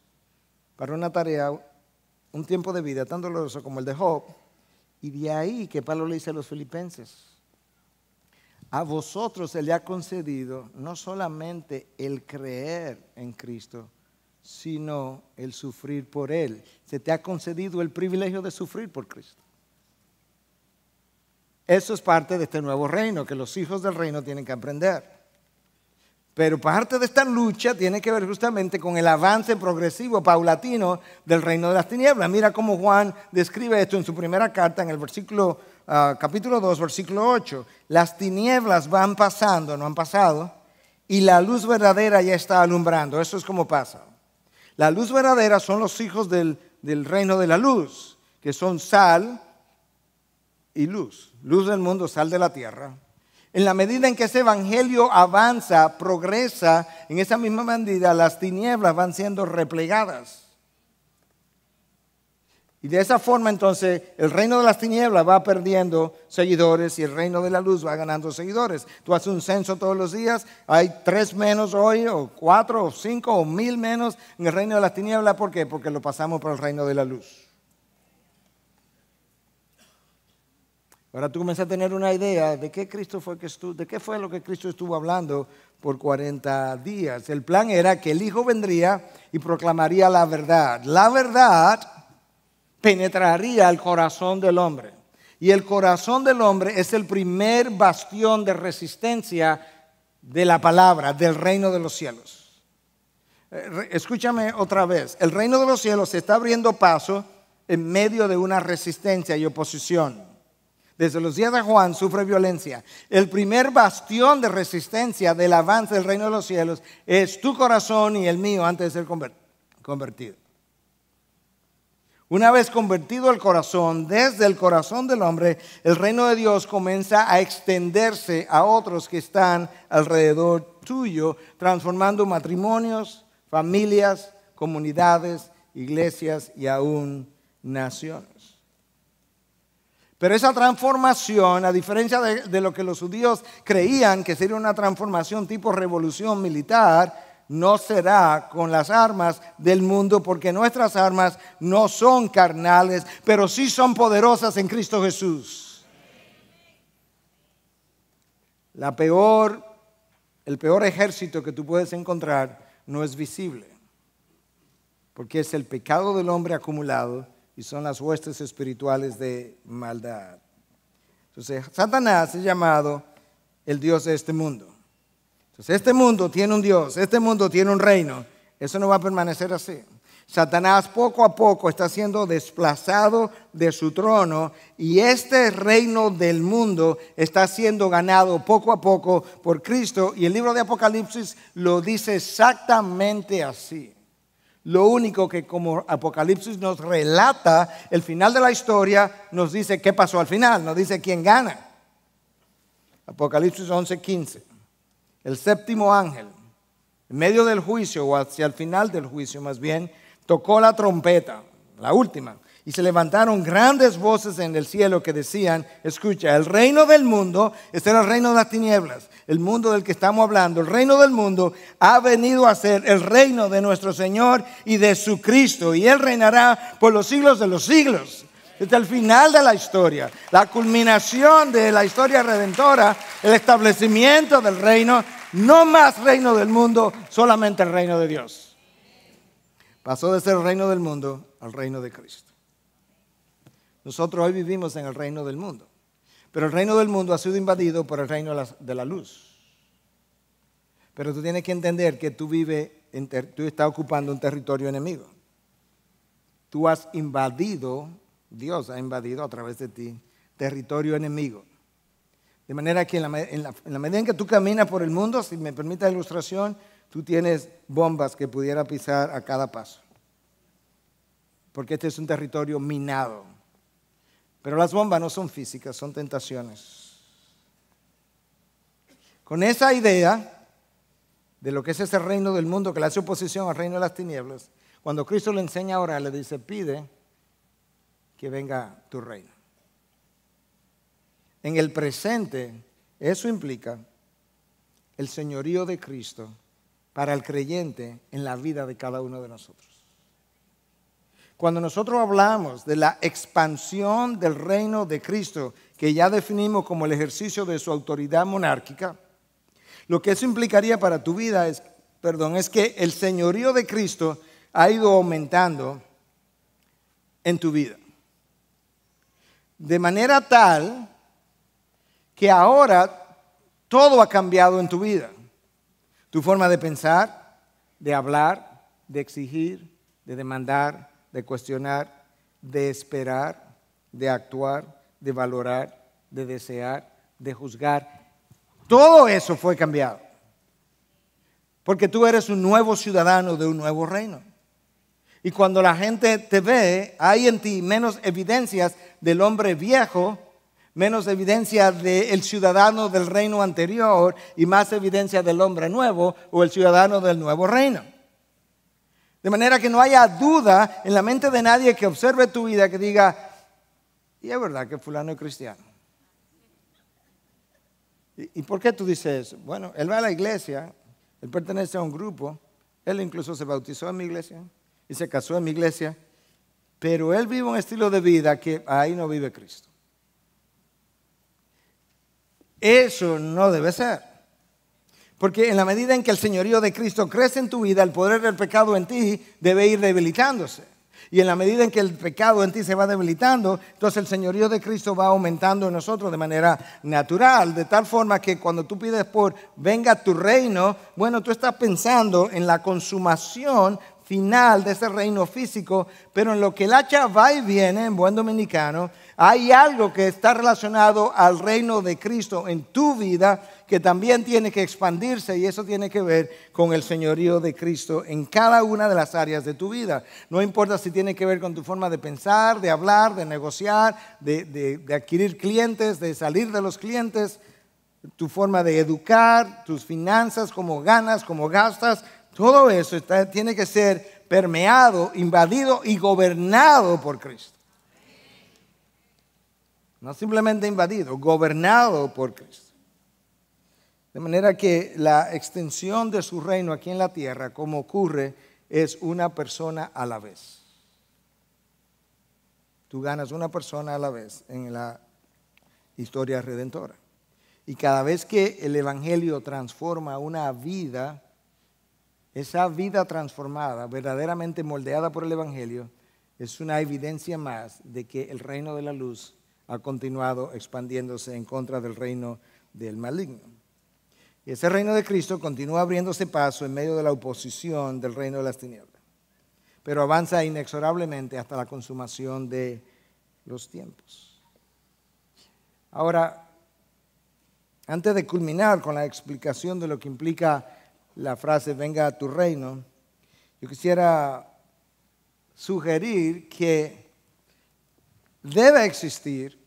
Speaker 1: para una tarea, un tiempo de vida tan doloroso como el de Job. Y de ahí que Pablo le dice a los filipenses, a vosotros se le ha concedido no solamente el creer en Cristo, sino el sufrir por Él. Se te ha concedido el privilegio de sufrir por Cristo. Eso es parte de este nuevo reino, que los hijos del reino tienen que aprender. Pero parte de esta lucha tiene que ver justamente con el avance progresivo, paulatino del reino de las tinieblas. Mira cómo Juan describe esto en su primera carta, en el capítulo 2, versículo 8. Las tinieblas van pasando, no han pasado, y la luz verdadera ya está alumbrando. Eso es como pasa. La luz verdadera son los hijos del reino de la luz, que son sal y luz. Luz del mundo, sal de la tierra. En la medida en que ese evangelio avanza, progresa, en esa misma medida las tinieblas van siendo replegadas. Y de esa forma entonces el reino de las tinieblas va perdiendo seguidores y el reino de la luz va ganando seguidores. Tú haces un censo todos los días, hay 3 menos hoy, o 4, o 5, o 1000 menos en el reino de las tinieblas. ¿Por qué? Porque lo pasamos por el reino de la luz. Ahora tú comienzas a tener una idea de qué fue lo que Cristo estuvo hablando por 40 días. El plan era que el Hijo vendría y proclamaría la verdad. La verdad penetraría al corazón del hombre. Y el corazón del hombre es el primer bastión de resistencia de la palabra, del reino de los cielos. Escúchame otra vez. El reino de los cielos se está abriendo paso en medio de una resistencia y oposición. desde los días de Juan, sufre violencia. El primer bastión de resistencia del avance del reino de los cielos es tu corazón y el mío antes de ser convertido. Una vez convertido el corazón, desde el corazón del hombre, el reino de Dios comienza a extenderse a otros que están alrededor tuyo, transformando matrimonios, familias, comunidades, iglesias y aún naciones. Pero esa transformación, a diferencia de lo que los judíos creían que sería una transformación tipo revolución militar, no será con las armas del mundo, porque nuestras armas no son carnales, pero sí son poderosas en Cristo Jesús. El peor ejército que tú puedes encontrar no es visible, porque es el pecado del hombre acumulado y son las huestes espirituales de maldad. Entonces, Satanás es llamado el Dios de este mundo. Entonces, este mundo tiene un Dios, este mundo tiene un reino. Eso no va a permanecer así. Satanás poco a poco está siendo desplazado de su trono y este reino del mundo está siendo ganado poco a poco por Cristo. Y el libro de Apocalipsis lo dice exactamente así. Lo único que como Apocalipsis nos relata el final de la historia, nos dice qué pasó al final, nos dice quién gana. Apocalipsis 11:15. El séptimo ángel, en medio del juicio, o hacia el final del juicio más bien, tocó la trompeta, la última, y se levantaron grandes voces en el cielo que decían, escucha, el reino del mundo, este era el reino de las tinieblas, el mundo del que estamos hablando, el reino del mundo ha venido a ser el reino de nuestro Señor y de su Cristo, y Él reinará por los siglos de los siglos. Desde el final de la historia, la culminación de la historia redentora, el establecimiento del reino, no más reino del mundo, solamente el reino de Dios. Pasó de ser el reino del mundo al reino de Cristo. Nosotros hoy vivimos en el reino del mundo, pero el reino del mundo ha sido invadido por el reino de la luz. Pero tú tienes que entender que tú estás ocupando un territorio enemigo. Tú has invadido, Dios ha invadido a través de ti, territorio enemigo. De manera que en la medida en que tú caminas por el mundo, si me permite la ilustración, tú tienes bombas que pudiera pisar a cada paso. Porque este es un territorio minado. Pero las bombas no son físicas, son tentaciones. Con esa idea de lo que es ese reino del mundo que le hace oposición al reino de las tinieblas, cuando Cristo le enseña a orar, le dice, pide que venga tu reino. En el presente, eso implica el señorío de Cristo para el creyente en la vida de cada uno de nosotros. Cuando nosotros hablamos de la expansión del reino de Cristo, que ya definimos como el ejercicio de su autoridad monárquica, lo que eso implicaría para tu vida es que el señorío de Cristo ha ido aumentando en tu vida. De manera tal que ahora todo ha cambiado en tu vida. Tu forma de pensar, de hablar, de exigir, de demandar, de cuestionar, de esperar, de actuar, de valorar, de desear, de juzgar. Todo eso fue cambiado. Porque tú eres un nuevo ciudadano de un nuevo reino. Y cuando la gente te ve, hay en ti menos evidencias del hombre viejo, menos evidencia del ciudadano del reino anterior y más evidencia del hombre nuevo o el ciudadano del nuevo reino. De manera que no haya duda en la mente de nadie que observe tu vida que diga, y es verdad que fulano es cristiano. ¿Y por qué tú dices eso? Bueno, él va a la iglesia, él pertenece a un grupo, él incluso se bautizó en mi iglesia y se casó en mi iglesia, pero él vive un estilo de vida que ahí no vive Cristo. Eso no debe ser. Porque en la medida en que el señorío de Cristo crece en tu vida, el poder del pecado en ti debe ir debilitándose. Y en la medida en que el pecado en ti se va debilitando, entonces el señorío de Cristo va aumentando en nosotros de manera natural. De tal forma que cuando tú pides por venga tu reino, bueno, tú estás pensando en la consumación final de ese reino físico, pero en lo que el hacha va y viene, en buen dominicano, hay algo que está relacionado al reino de Cristo en tu vida que también tiene que expandirse, y eso tiene que ver con el señorío de Cristo en cada una de las áreas de tu vida. No importa si tiene que ver con tu forma de pensar, de hablar, de negociar, de adquirir clientes, de salir de los clientes, tu forma de educar, tus finanzas, cómo ganas, cómo gastas. Todo eso tiene que ser permeado, invadido y gobernado por Cristo. No simplemente invadido, gobernado por Cristo. De manera que la extensión de su reino aquí en la tierra, como ocurre, es una persona a la vez. Tú ganas una persona a la vez en la historia redentora. Y cada vez que el Evangelio transforma una vida, esa vida transformada, verdaderamente moldeada por el Evangelio, es una evidencia más de que el reino de la luz ha continuado expandiéndose en contra del reino del maligno. Y ese reino de Cristo continúa abriéndose paso en medio de la oposición del reino de las tinieblas, pero avanza inexorablemente hasta la consumación de los tiempos. Ahora, antes de culminar con la explicación de lo que implica la frase venga a tu reino, yo quisiera sugerir que debe existir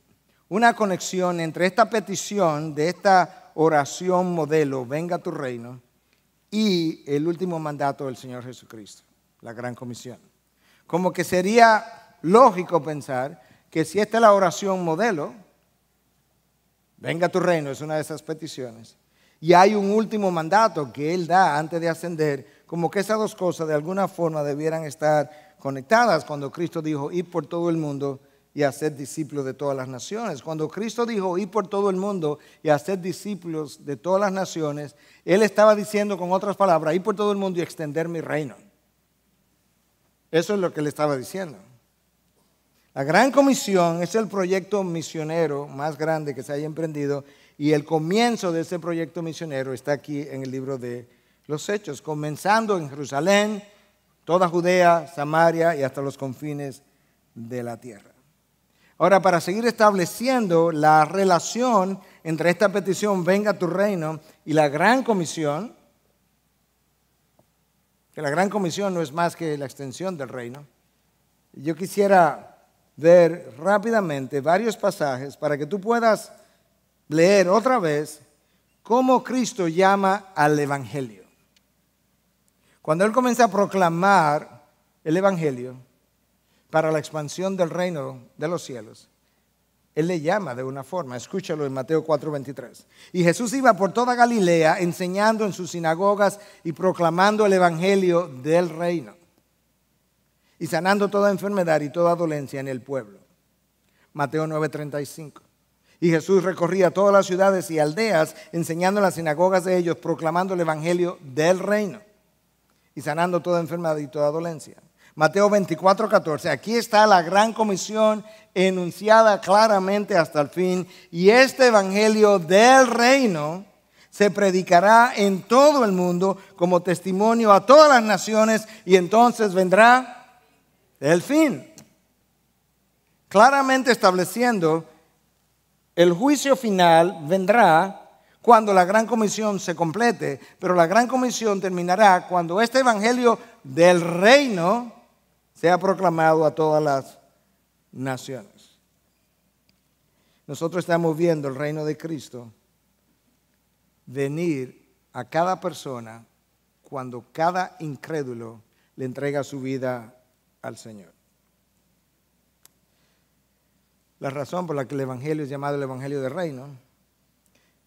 Speaker 1: una conexión entre esta petición de esta oración modelo, venga a tu reino, y el último mandato del Señor Jesucristo, la Gran Comisión. Como que sería lógico pensar que si esta es la oración modelo, venga a tu reino, es una de esas peticiones, y hay un último mandato que Él da antes de ascender, como que esas dos cosas de alguna forma debieran estar conectadas. Cuando Cristo dijo, id por todo el mundo y hacer discípulos de todas las naciones. Cuando Cristo dijo, id por todo el mundo y hacer discípulos de todas las naciones, Él estaba diciendo, con otras palabras, id por todo el mundo y extender mi reino. Eso es lo que Él estaba diciendo. La Gran Comisión es el proyecto misionero más grande que se haya emprendido, y el comienzo de ese proyecto misionero está aquí en el libro de los Hechos, comenzando en Jerusalén, toda Judea, Samaria y hasta los confines de la tierra. Ahora, para seguir estableciendo la relación entre esta petición, venga a tu reino, y la Gran Comisión, que la Gran Comisión no es más que la extensión del reino, yo quisiera ver rápidamente varios pasajes para que tú puedas leer otra vez cómo Cristo llama al Evangelio. Cuando Él comienza a proclamar el Evangelio para la expansión del reino de los cielos, Él le llama de una forma. Escúchalo en Mateo 4:23. Y Jesús iba por toda Galilea enseñando en sus sinagogas y proclamando el Evangelio del reino y sanando toda enfermedad y toda dolencia en el pueblo. Mateo 9:35. Y Jesús recorría todas las ciudades y aldeas, enseñando en las sinagogas de ellos, proclamando el Evangelio del reino y sanando toda enfermedad y toda dolencia. Mateo 24:14. Aquí está la Gran Comisión enunciada claramente hasta el fin. Y este Evangelio del reino se predicará en todo el mundo como testimonio a todas las naciones, y entonces vendrá el fin. Claramente estableciendo el juicio final vendrá cuando la Gran Comisión se complete, pero la Gran Comisión terminará cuando este Evangelio del reino sea proclamado a todas las naciones. Nosotros estamos viendo el reino de Cristo venir a cada persona cuando cada incrédulo le entrega su vida al Señor. La razón por la que el Evangelio es llamado el Evangelio del reino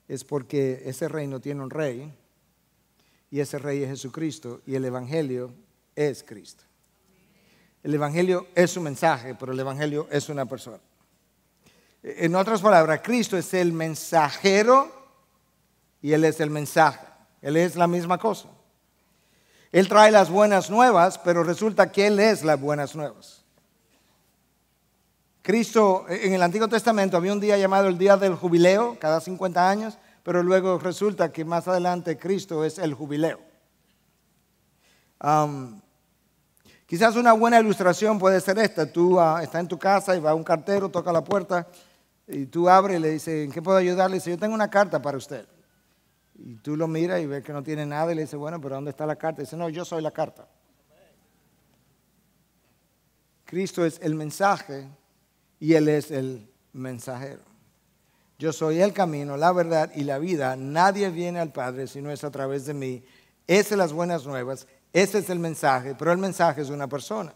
Speaker 1: es porque ese reino tiene un rey, y ese rey es Jesucristo, y el Evangelio es Cristo. El Evangelio es su mensaje, pero el Evangelio es una persona. En otras palabras, Cristo es el mensajero y Él es el mensaje. Él es la misma cosa. Él trae las buenas nuevas, pero resulta que Él es las buenas nuevas. Cristo, en el Antiguo Testamento había un día llamado el día del jubileo, cada 50 años, pero luego resulta que más adelante Cristo es el jubileo. Quizás una buena ilustración puede ser esta. Tú estás en tu casa y va un cartero, toca la puerta y tú abres y le dices, ¿en qué puedo ayudarle? Y dice, yo tengo una carta para usted. Y tú lo miras y ves que no tiene nada y le dices, bueno, pero ¿dónde está la carta? Y dice, no, yo soy la carta. Cristo es el mensaje y Él es el mensajero. Yo soy el camino, la verdad y la vida. Nadie viene al Padre si no es a través de mí. Esas son las buenas nuevas. Ese es el mensaje, pero el mensaje es una persona.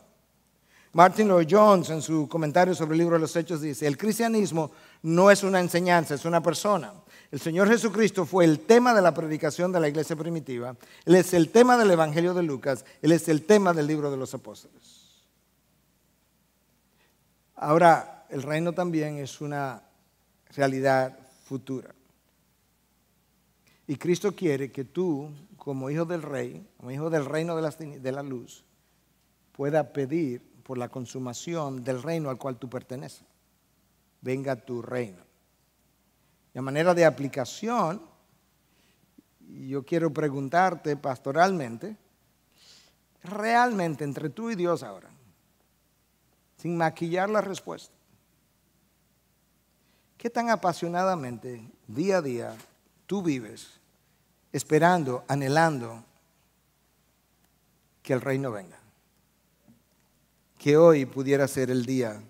Speaker 1: Martin Lloyd-Jones en su comentario sobre el libro de los Hechos dice, el cristianismo no es una enseñanza, es una persona. El Señor Jesucristo fue el tema de la predicación de la iglesia primitiva. Él es el tema del Evangelio de Lucas. Él es el tema del libro de los apóstoles. Ahora, el reino también es una realidad futura. Y Cristo quiere que tú, como hijo del rey, como hijo del reino de la luz, pueda pedir por la consumación del reino al cual tú perteneces. Venga tu reino. De manera de aplicación, yo quiero preguntarte pastoralmente, realmente entre tú y Dios ahora, sin maquillar la respuesta, ¿qué tan apasionadamente, día a día, tú vives esperando, anhelando que el reino venga? Que hoy pudiera ser el día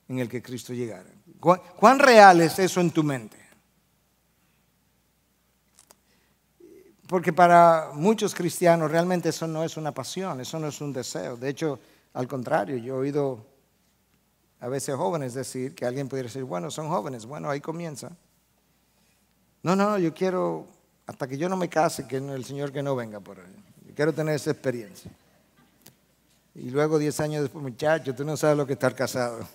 Speaker 1: en el que Cristo llegara. ¿Cuán real es eso en tu mente? Porque para muchos cristianos realmente eso no es una pasión, eso no es un deseo. De hecho, al contrario, yo he oído a veces jóvenes decir que alguien pudiera decir, bueno, son jóvenes, bueno, ahí comienza. No, yo quiero, hasta que yo no me case, que el Señor que no venga por ahí. Yo quiero tener esa experiencia. Y luego 10 años después, muchacho, tú no sabes lo que es estar casado.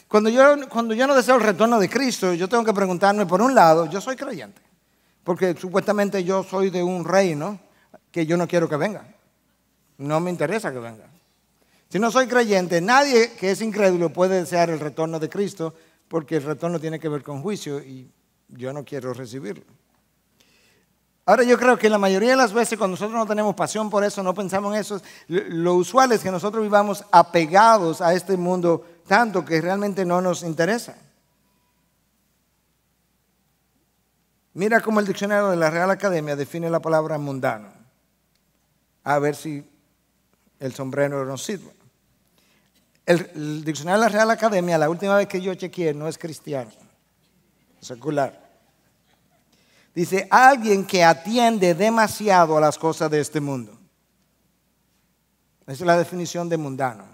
Speaker 1: Cuando yo no deseo el retorno de Cristo, yo tengo que preguntarme, por un lado, yo soy creyente, porque supuestamente yo soy de un reino que yo no quiero que venga. No me interesa que venga. Si no soy creyente, nadie que es incrédulo puede desear el retorno de Cristo, porque el retorno tiene que ver con juicio y yo no quiero recibirlo. Ahora yo creo que la mayoría de las veces cuando nosotros no tenemos pasión por eso, no pensamos en eso, lo usual es que nosotros vivamos apegados a este mundo tanto que realmente no nos interesa. Mira cómo el diccionario de la Real Academia define la palabra mundano. A ver si el sombrero nos sirve. El diccionario de la Real Academia, la última vez que yo chequeé, no es cristiano, es secular. Dice, alguien que atiende demasiado a las cosas de este mundo. Esa es la definición de mundano.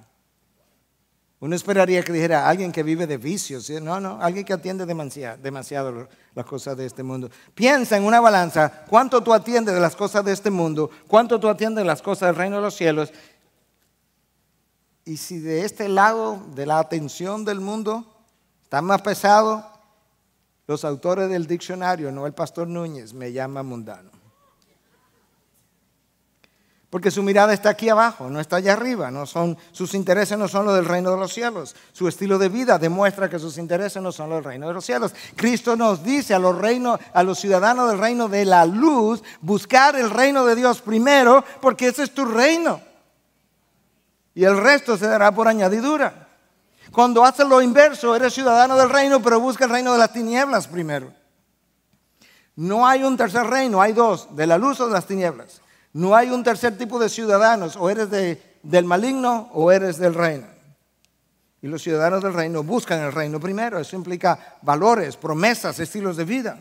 Speaker 1: Uno esperaría que dijera alguien que vive de vicios. ¿Sí? No, alguien que atiende demasiado las cosas de este mundo. Piensa en una balanza, cuánto tú atiendes de las cosas de este mundo, cuánto tú atiendes de las cosas del reino de los cielos. Y si de este lado de la atención del mundo está más pesado, los autores del diccionario, no el pastor Núñez, me llaman mundano. Porque su mirada está aquí abajo, no está allá arriba. Sus intereses no son los del reino de los cielos. Su estilo de vida demuestra que sus intereses no son los del reino de los cielos. Cristo nos dice a los ciudadanos del reino de la luz, buscar el reino de Dios primero, porque ese es tu reino. Y el resto se dará por añadidura. Cuando haces lo inverso, eres ciudadano del reino, pero busca el reino de las tinieblas primero. No hay un tercer reino, hay dos, de la luz o de las tinieblas. No hay un tercer tipo de ciudadanos, o eres del maligno o eres del reino. Y los ciudadanos del reino buscan el reino primero. Eso implica valores, promesas, estilos de vida.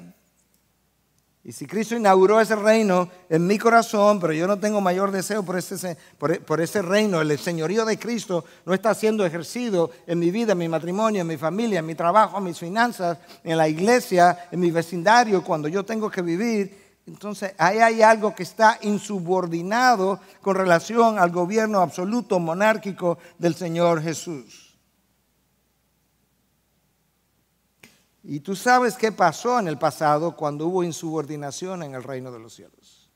Speaker 1: Y si Cristo inauguró ese reino en mi corazón, pero yo no tengo mayor deseo por ese reino, el señorío de Cristo no está siendo ejercido en mi vida, en mi matrimonio, en mi familia, en mi trabajo, en mis finanzas, en la iglesia, en mi vecindario, cuando yo tengo que vivir, entonces ahí hay algo que está insubordinado con relación al gobierno absoluto monárquico del Señor Jesús. Y tú sabes qué pasó en el pasado cuando hubo insubordinación en el reino de los cielos.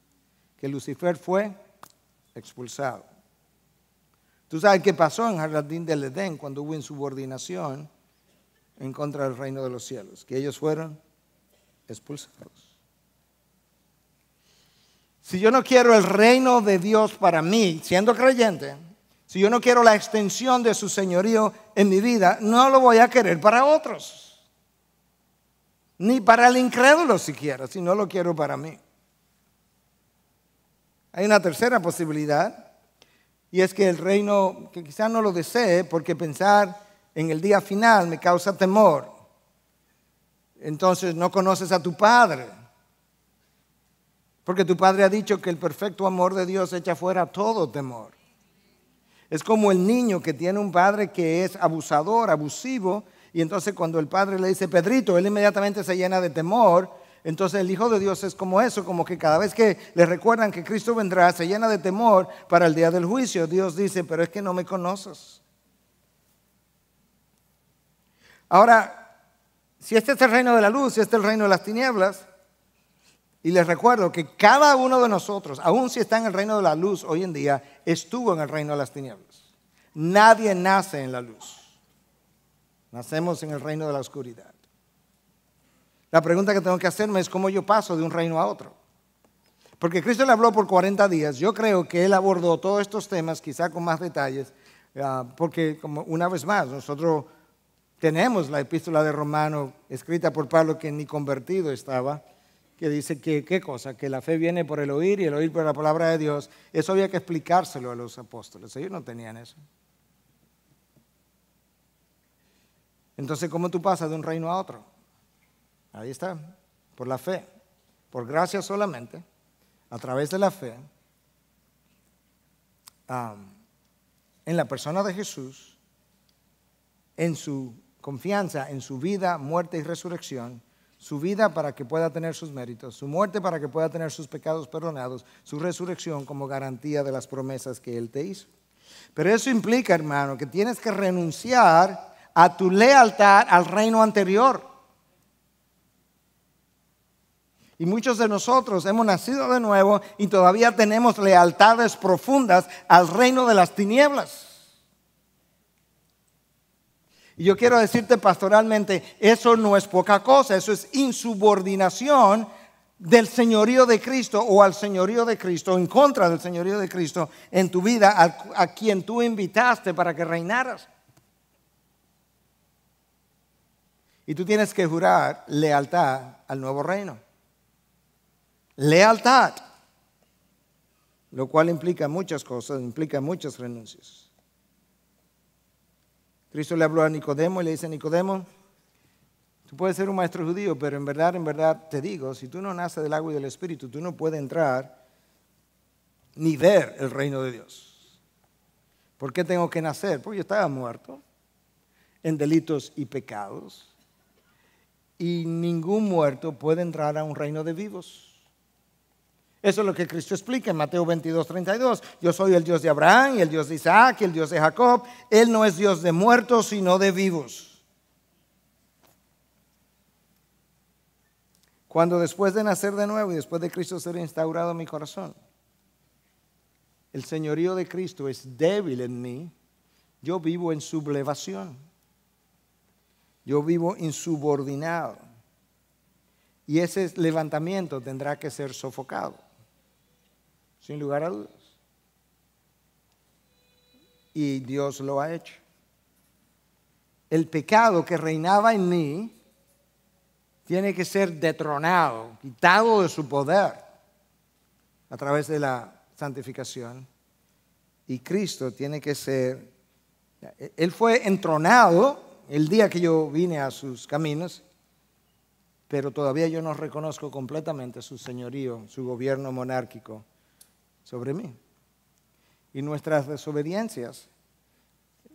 Speaker 1: Que Lucifer fue expulsado. Tú sabes qué pasó en el jardín del Edén cuando hubo insubordinación en contra del reino de los cielos. Que ellos fueron expulsados. Si yo no quiero el reino de Dios para mí, siendo creyente, si yo no quiero la extensión de su señorío en mi vida, no lo voy a querer para otros. Ni para el incrédulo siquiera, si no lo quiero para mí. Hay una tercera posibilidad, y es que el reino, que quizás no lo desee, porque pensar en el día final me causa temor. Entonces no conoces a tu Padre, porque tu Padre ha dicho que el perfecto amor de Dios echa fuera todo temor. Es como el niño que tiene un padre que es abusador, abusivo, y entonces cuando el padre le dice Pedrito, él inmediatamente se llena de temor. Entonces el Hijo de Dios es como eso, como que cada vez que le recuerdan que Cristo vendrá, se llena de temor para el día del juicio. Dios dice, pero es que no me conoces. Ahora, si este es el reino de la luz, si este es el reino de las tinieblas, y les recuerdo que cada uno de nosotros, aun si está en el reino de la luz hoy en día, estuvo en el reino de las tinieblas. Nadie nace en la luz. Nacemos en el reino de la oscuridad. La pregunta que tengo que hacerme es cómo yo paso de un reino a otro. Porque Cristo le habló por 40 días. Yo creo que Él abordó todos estos temas, quizá con más detalles, porque como una vez más, nosotros tenemos la epístola de Romanos escrita por Pablo que ni convertido estaba, que dice que, ¿qué cosa? Que la fe viene por el oír y el oír por la palabra de Dios. Eso había que explicárselo a los apóstoles. Ellos no tenían eso. Entonces, ¿cómo tú pasas de un reino a otro? Ahí está, por la fe, por gracia solamente, a través de la fe, en la persona de Jesús, en su confianza, en su vida, muerte y resurrección, su vida para que pueda tener sus méritos, su muerte para que pueda tener sus pecados perdonados, su resurrección como garantía de las promesas que Él te hizo. Pero eso implica, hermano, que tienes que renunciar a tu lealtad al reino anterior. Y muchos de nosotros hemos nacido de nuevo y todavía tenemos lealtades profundas al reino de las tinieblas. Y yo quiero decirte pastoralmente, eso no es poca cosa, eso es insubordinación del señorío de Cristo o al señorío de Cristo, en contra del señorío de Cristo en tu vida, a quien tú invitaste para que reinaras. Y tú tienes que jurar lealtad al nuevo reino. Lealtad, lo cual implica muchas cosas, implica muchas renuncias. Cristo le habló a Nicodemo y le dice a Nicodemo, tú puedes ser un maestro judío, pero en verdad te digo, si tú no naces del agua y del Espíritu, tú no puedes entrar ni ver el reino de Dios. ¿Por qué tengo que nacer? Porque yo estaba muerto en delitos y pecados, y ningún muerto puede entrar a un reino de vivos. Eso es lo que Cristo explica en Mateo 22:32. Yo soy el Dios de Abraham y el Dios de Isaac y el Dios de Jacob. Él no es Dios de muertos, sino de vivos. Cuando después de nacer de nuevo y después de Cristo ser instaurado en mi corazón, el señorío de Cristo es débil en mí, yo vivo en sublevación. Yo vivo insubordinado. Y ese levantamiento tendrá que ser sofocado. Sin lugar a dudas. Y Dios lo ha hecho. El pecado que reinaba en mí tiene que ser detronado, quitado de su poder a través de la santificación. Y Cristo tiene que ser, Él fue entronado el día que yo vine a sus caminos, pero todavía yo no reconozco completamente su señorío, su gobierno monárquico sobre mí. Y nuestras desobediencias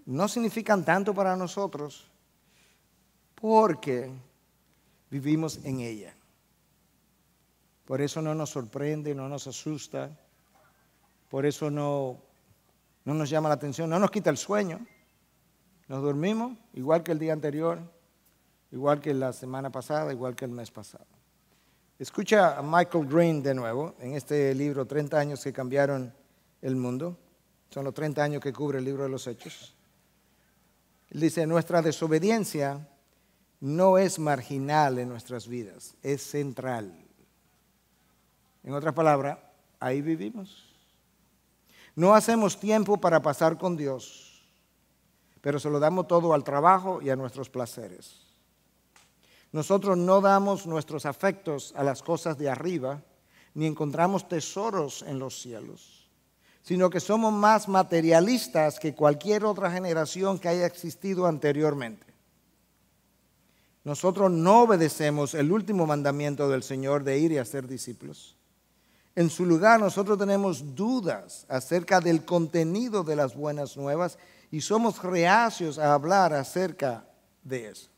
Speaker 1: no significan tanto para nosotros porque vivimos en ella. Por eso no nos sorprende, no nos asusta, por eso no nos llama la atención, no nos quita el sueño. Nos dormimos igual que el día anterior, igual que la semana pasada, igual que el mes pasado. Escucha a Michael Green de nuevo en este libro, 30 años que cambiaron el mundo. Son los 30 años que cubre el libro de los Hechos. Él dice, nuestra desobediencia no es marginal en nuestras vidas, es central. En otras palabras, ahí vivimos. No hacemos tiempo para pasar con Dios, pero se lo damos todo al trabajo y a nuestros placeres. Nosotros no damos nuestros afectos a las cosas de arriba, ni encontramos tesoros en los cielos, sino que somos más materialistas que cualquier otra generación que haya existido anteriormente. Nosotros no obedecemos el último mandamiento del Señor de ir y hacer discípulos. En su lugar, nosotros tenemos dudas acerca del contenido de las buenas nuevas y somos reacios a hablar acerca de eso.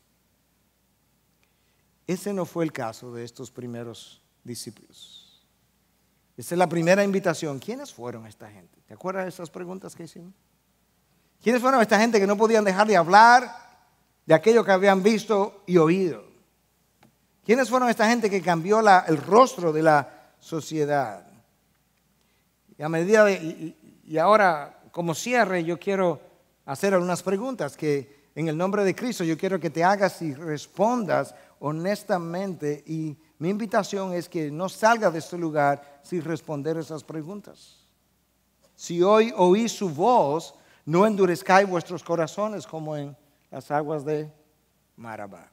Speaker 1: Ese no fue el caso de estos primeros discípulos. Esa es la primera invitación. ¿Quiénes fueron esta gente? ¿Te acuerdas de esas preguntas que hicimos? ¿Quiénes fueron esta gente que no podían dejar de hablar de aquello que habían visto y oído? ¿Quiénes fueron esta gente que cambió el rostro de la sociedad? Y a medida y ahora, como cierre, yo quiero hacer algunas preguntas que en el nombre de Cristo yo quiero que te hagas y respondas honestamente, y mi invitación es que no salga de este lugar sin responder esas preguntas. Si hoy oí su voz, no endurezcáis vuestros corazones como en las aguas de Marabá.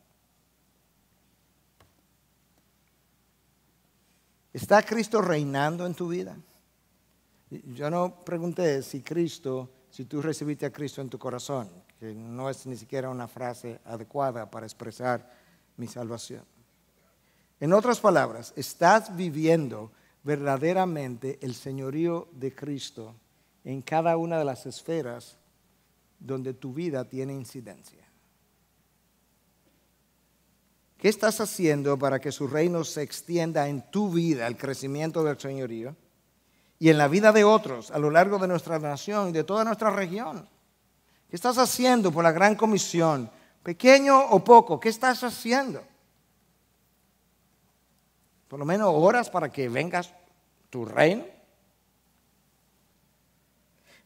Speaker 1: ¿Está Cristo reinando en tu vida? Yo no pregunté si tú recibiste a Cristo en tu corazón, que no es ni siquiera una frase adecuada para expresar mi salvación. En otras palabras, ¿estás viviendo verdaderamente el señorío de Cristo en cada una de las esferas donde tu vida tiene incidencia? ¿Qué estás haciendo para que su reino se extienda en tu vida, el crecimiento del señorío, y en la vida de otros a lo largo de nuestra nación y de toda nuestra región? ¿Qué estás haciendo por la gran comisión? Pequeño o poco, ¿qué estás haciendo? Por lo menos oras para que vengas tu reino.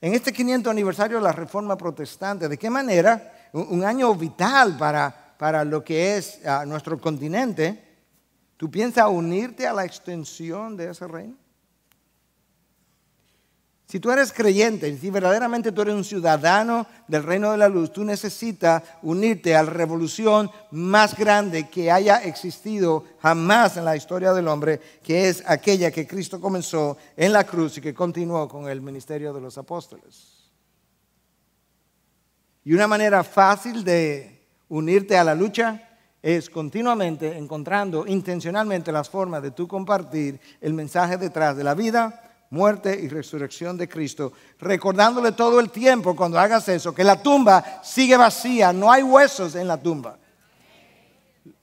Speaker 1: En este 500 aniversario de la Reforma Protestante, ¿de qué manera? Un año vital para lo que es nuestro continente. ¿Tú piensas unirte a la extensión de ese reino? Si tú eres creyente, si verdaderamente tú eres un ciudadano del reino de la luz, tú necesitas unirte a la revolución más grande que haya existido jamás en la historia del hombre, que es aquella que Cristo comenzó en la cruz y que continuó con el ministerio de los apóstoles. Y una manera fácil de unirte a la lucha es continuamente encontrando intencionalmente las formas de tú compartir el mensaje detrás de la vida, muerte y resurrección de Cristo, recordándole todo el tiempo cuando hagas eso, que la tumba sigue vacía, no hay huesos en la tumba.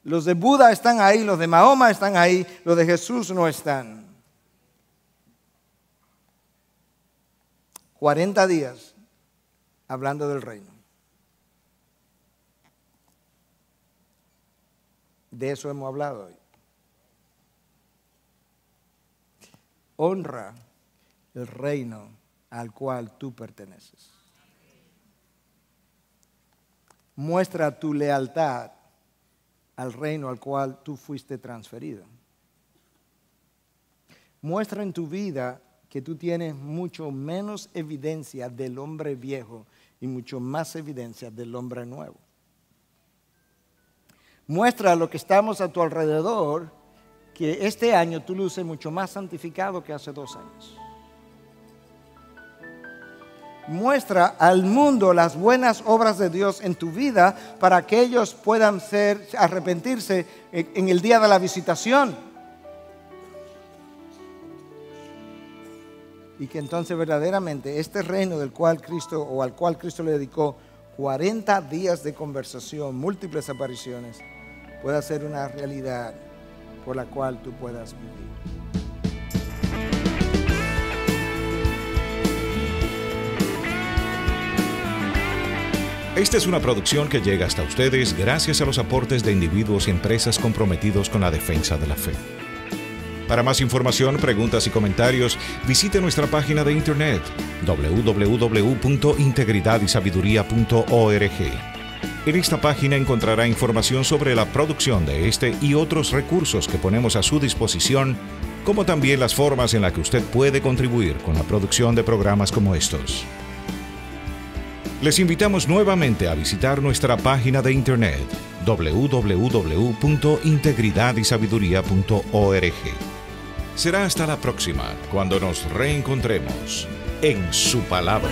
Speaker 1: Los de Buda están ahí, los de Mahoma están ahí, los de Jesús no están. 40 días hablando del reino. De eso hemos hablado hoy. Honra el reino al cual tú perteneces. Muestra tu lealtad al reino al cual tú fuiste transferido. Muestra en tu vida que tú tienes mucho menos evidencia del hombre viejo y mucho más evidencia del hombre nuevo. Muestra a lo que estamos a tu alrededor que este año tú luces mucho más santificado que hace 2 años. Muestra al mundo las buenas obras de Dios en tu vida para que ellos puedan arrepentirse en el día de la visitación. Y que entonces verdaderamente este reino al cual Cristo le dedicó 40 días de conversación, múltiples apariciones, pueda ser una realidad por la cual tú puedas vivir.
Speaker 2: Esta es una producción que llega hasta ustedes gracias a los aportes de individuos y empresas comprometidos con la defensa de la fe. Para más información, preguntas y comentarios, visite nuestra página de internet www.integridadysabiduría.org. En esta página encontrará información sobre la producción de este y otros recursos que ponemos a su disposición como también las formas en las que usted puede contribuir con la producción de programas como estos. Les invitamos nuevamente a visitar nuestra página de internet www.integridadysabiduría.org. Será hasta la próxima cuando nos reencontremos en su palabra.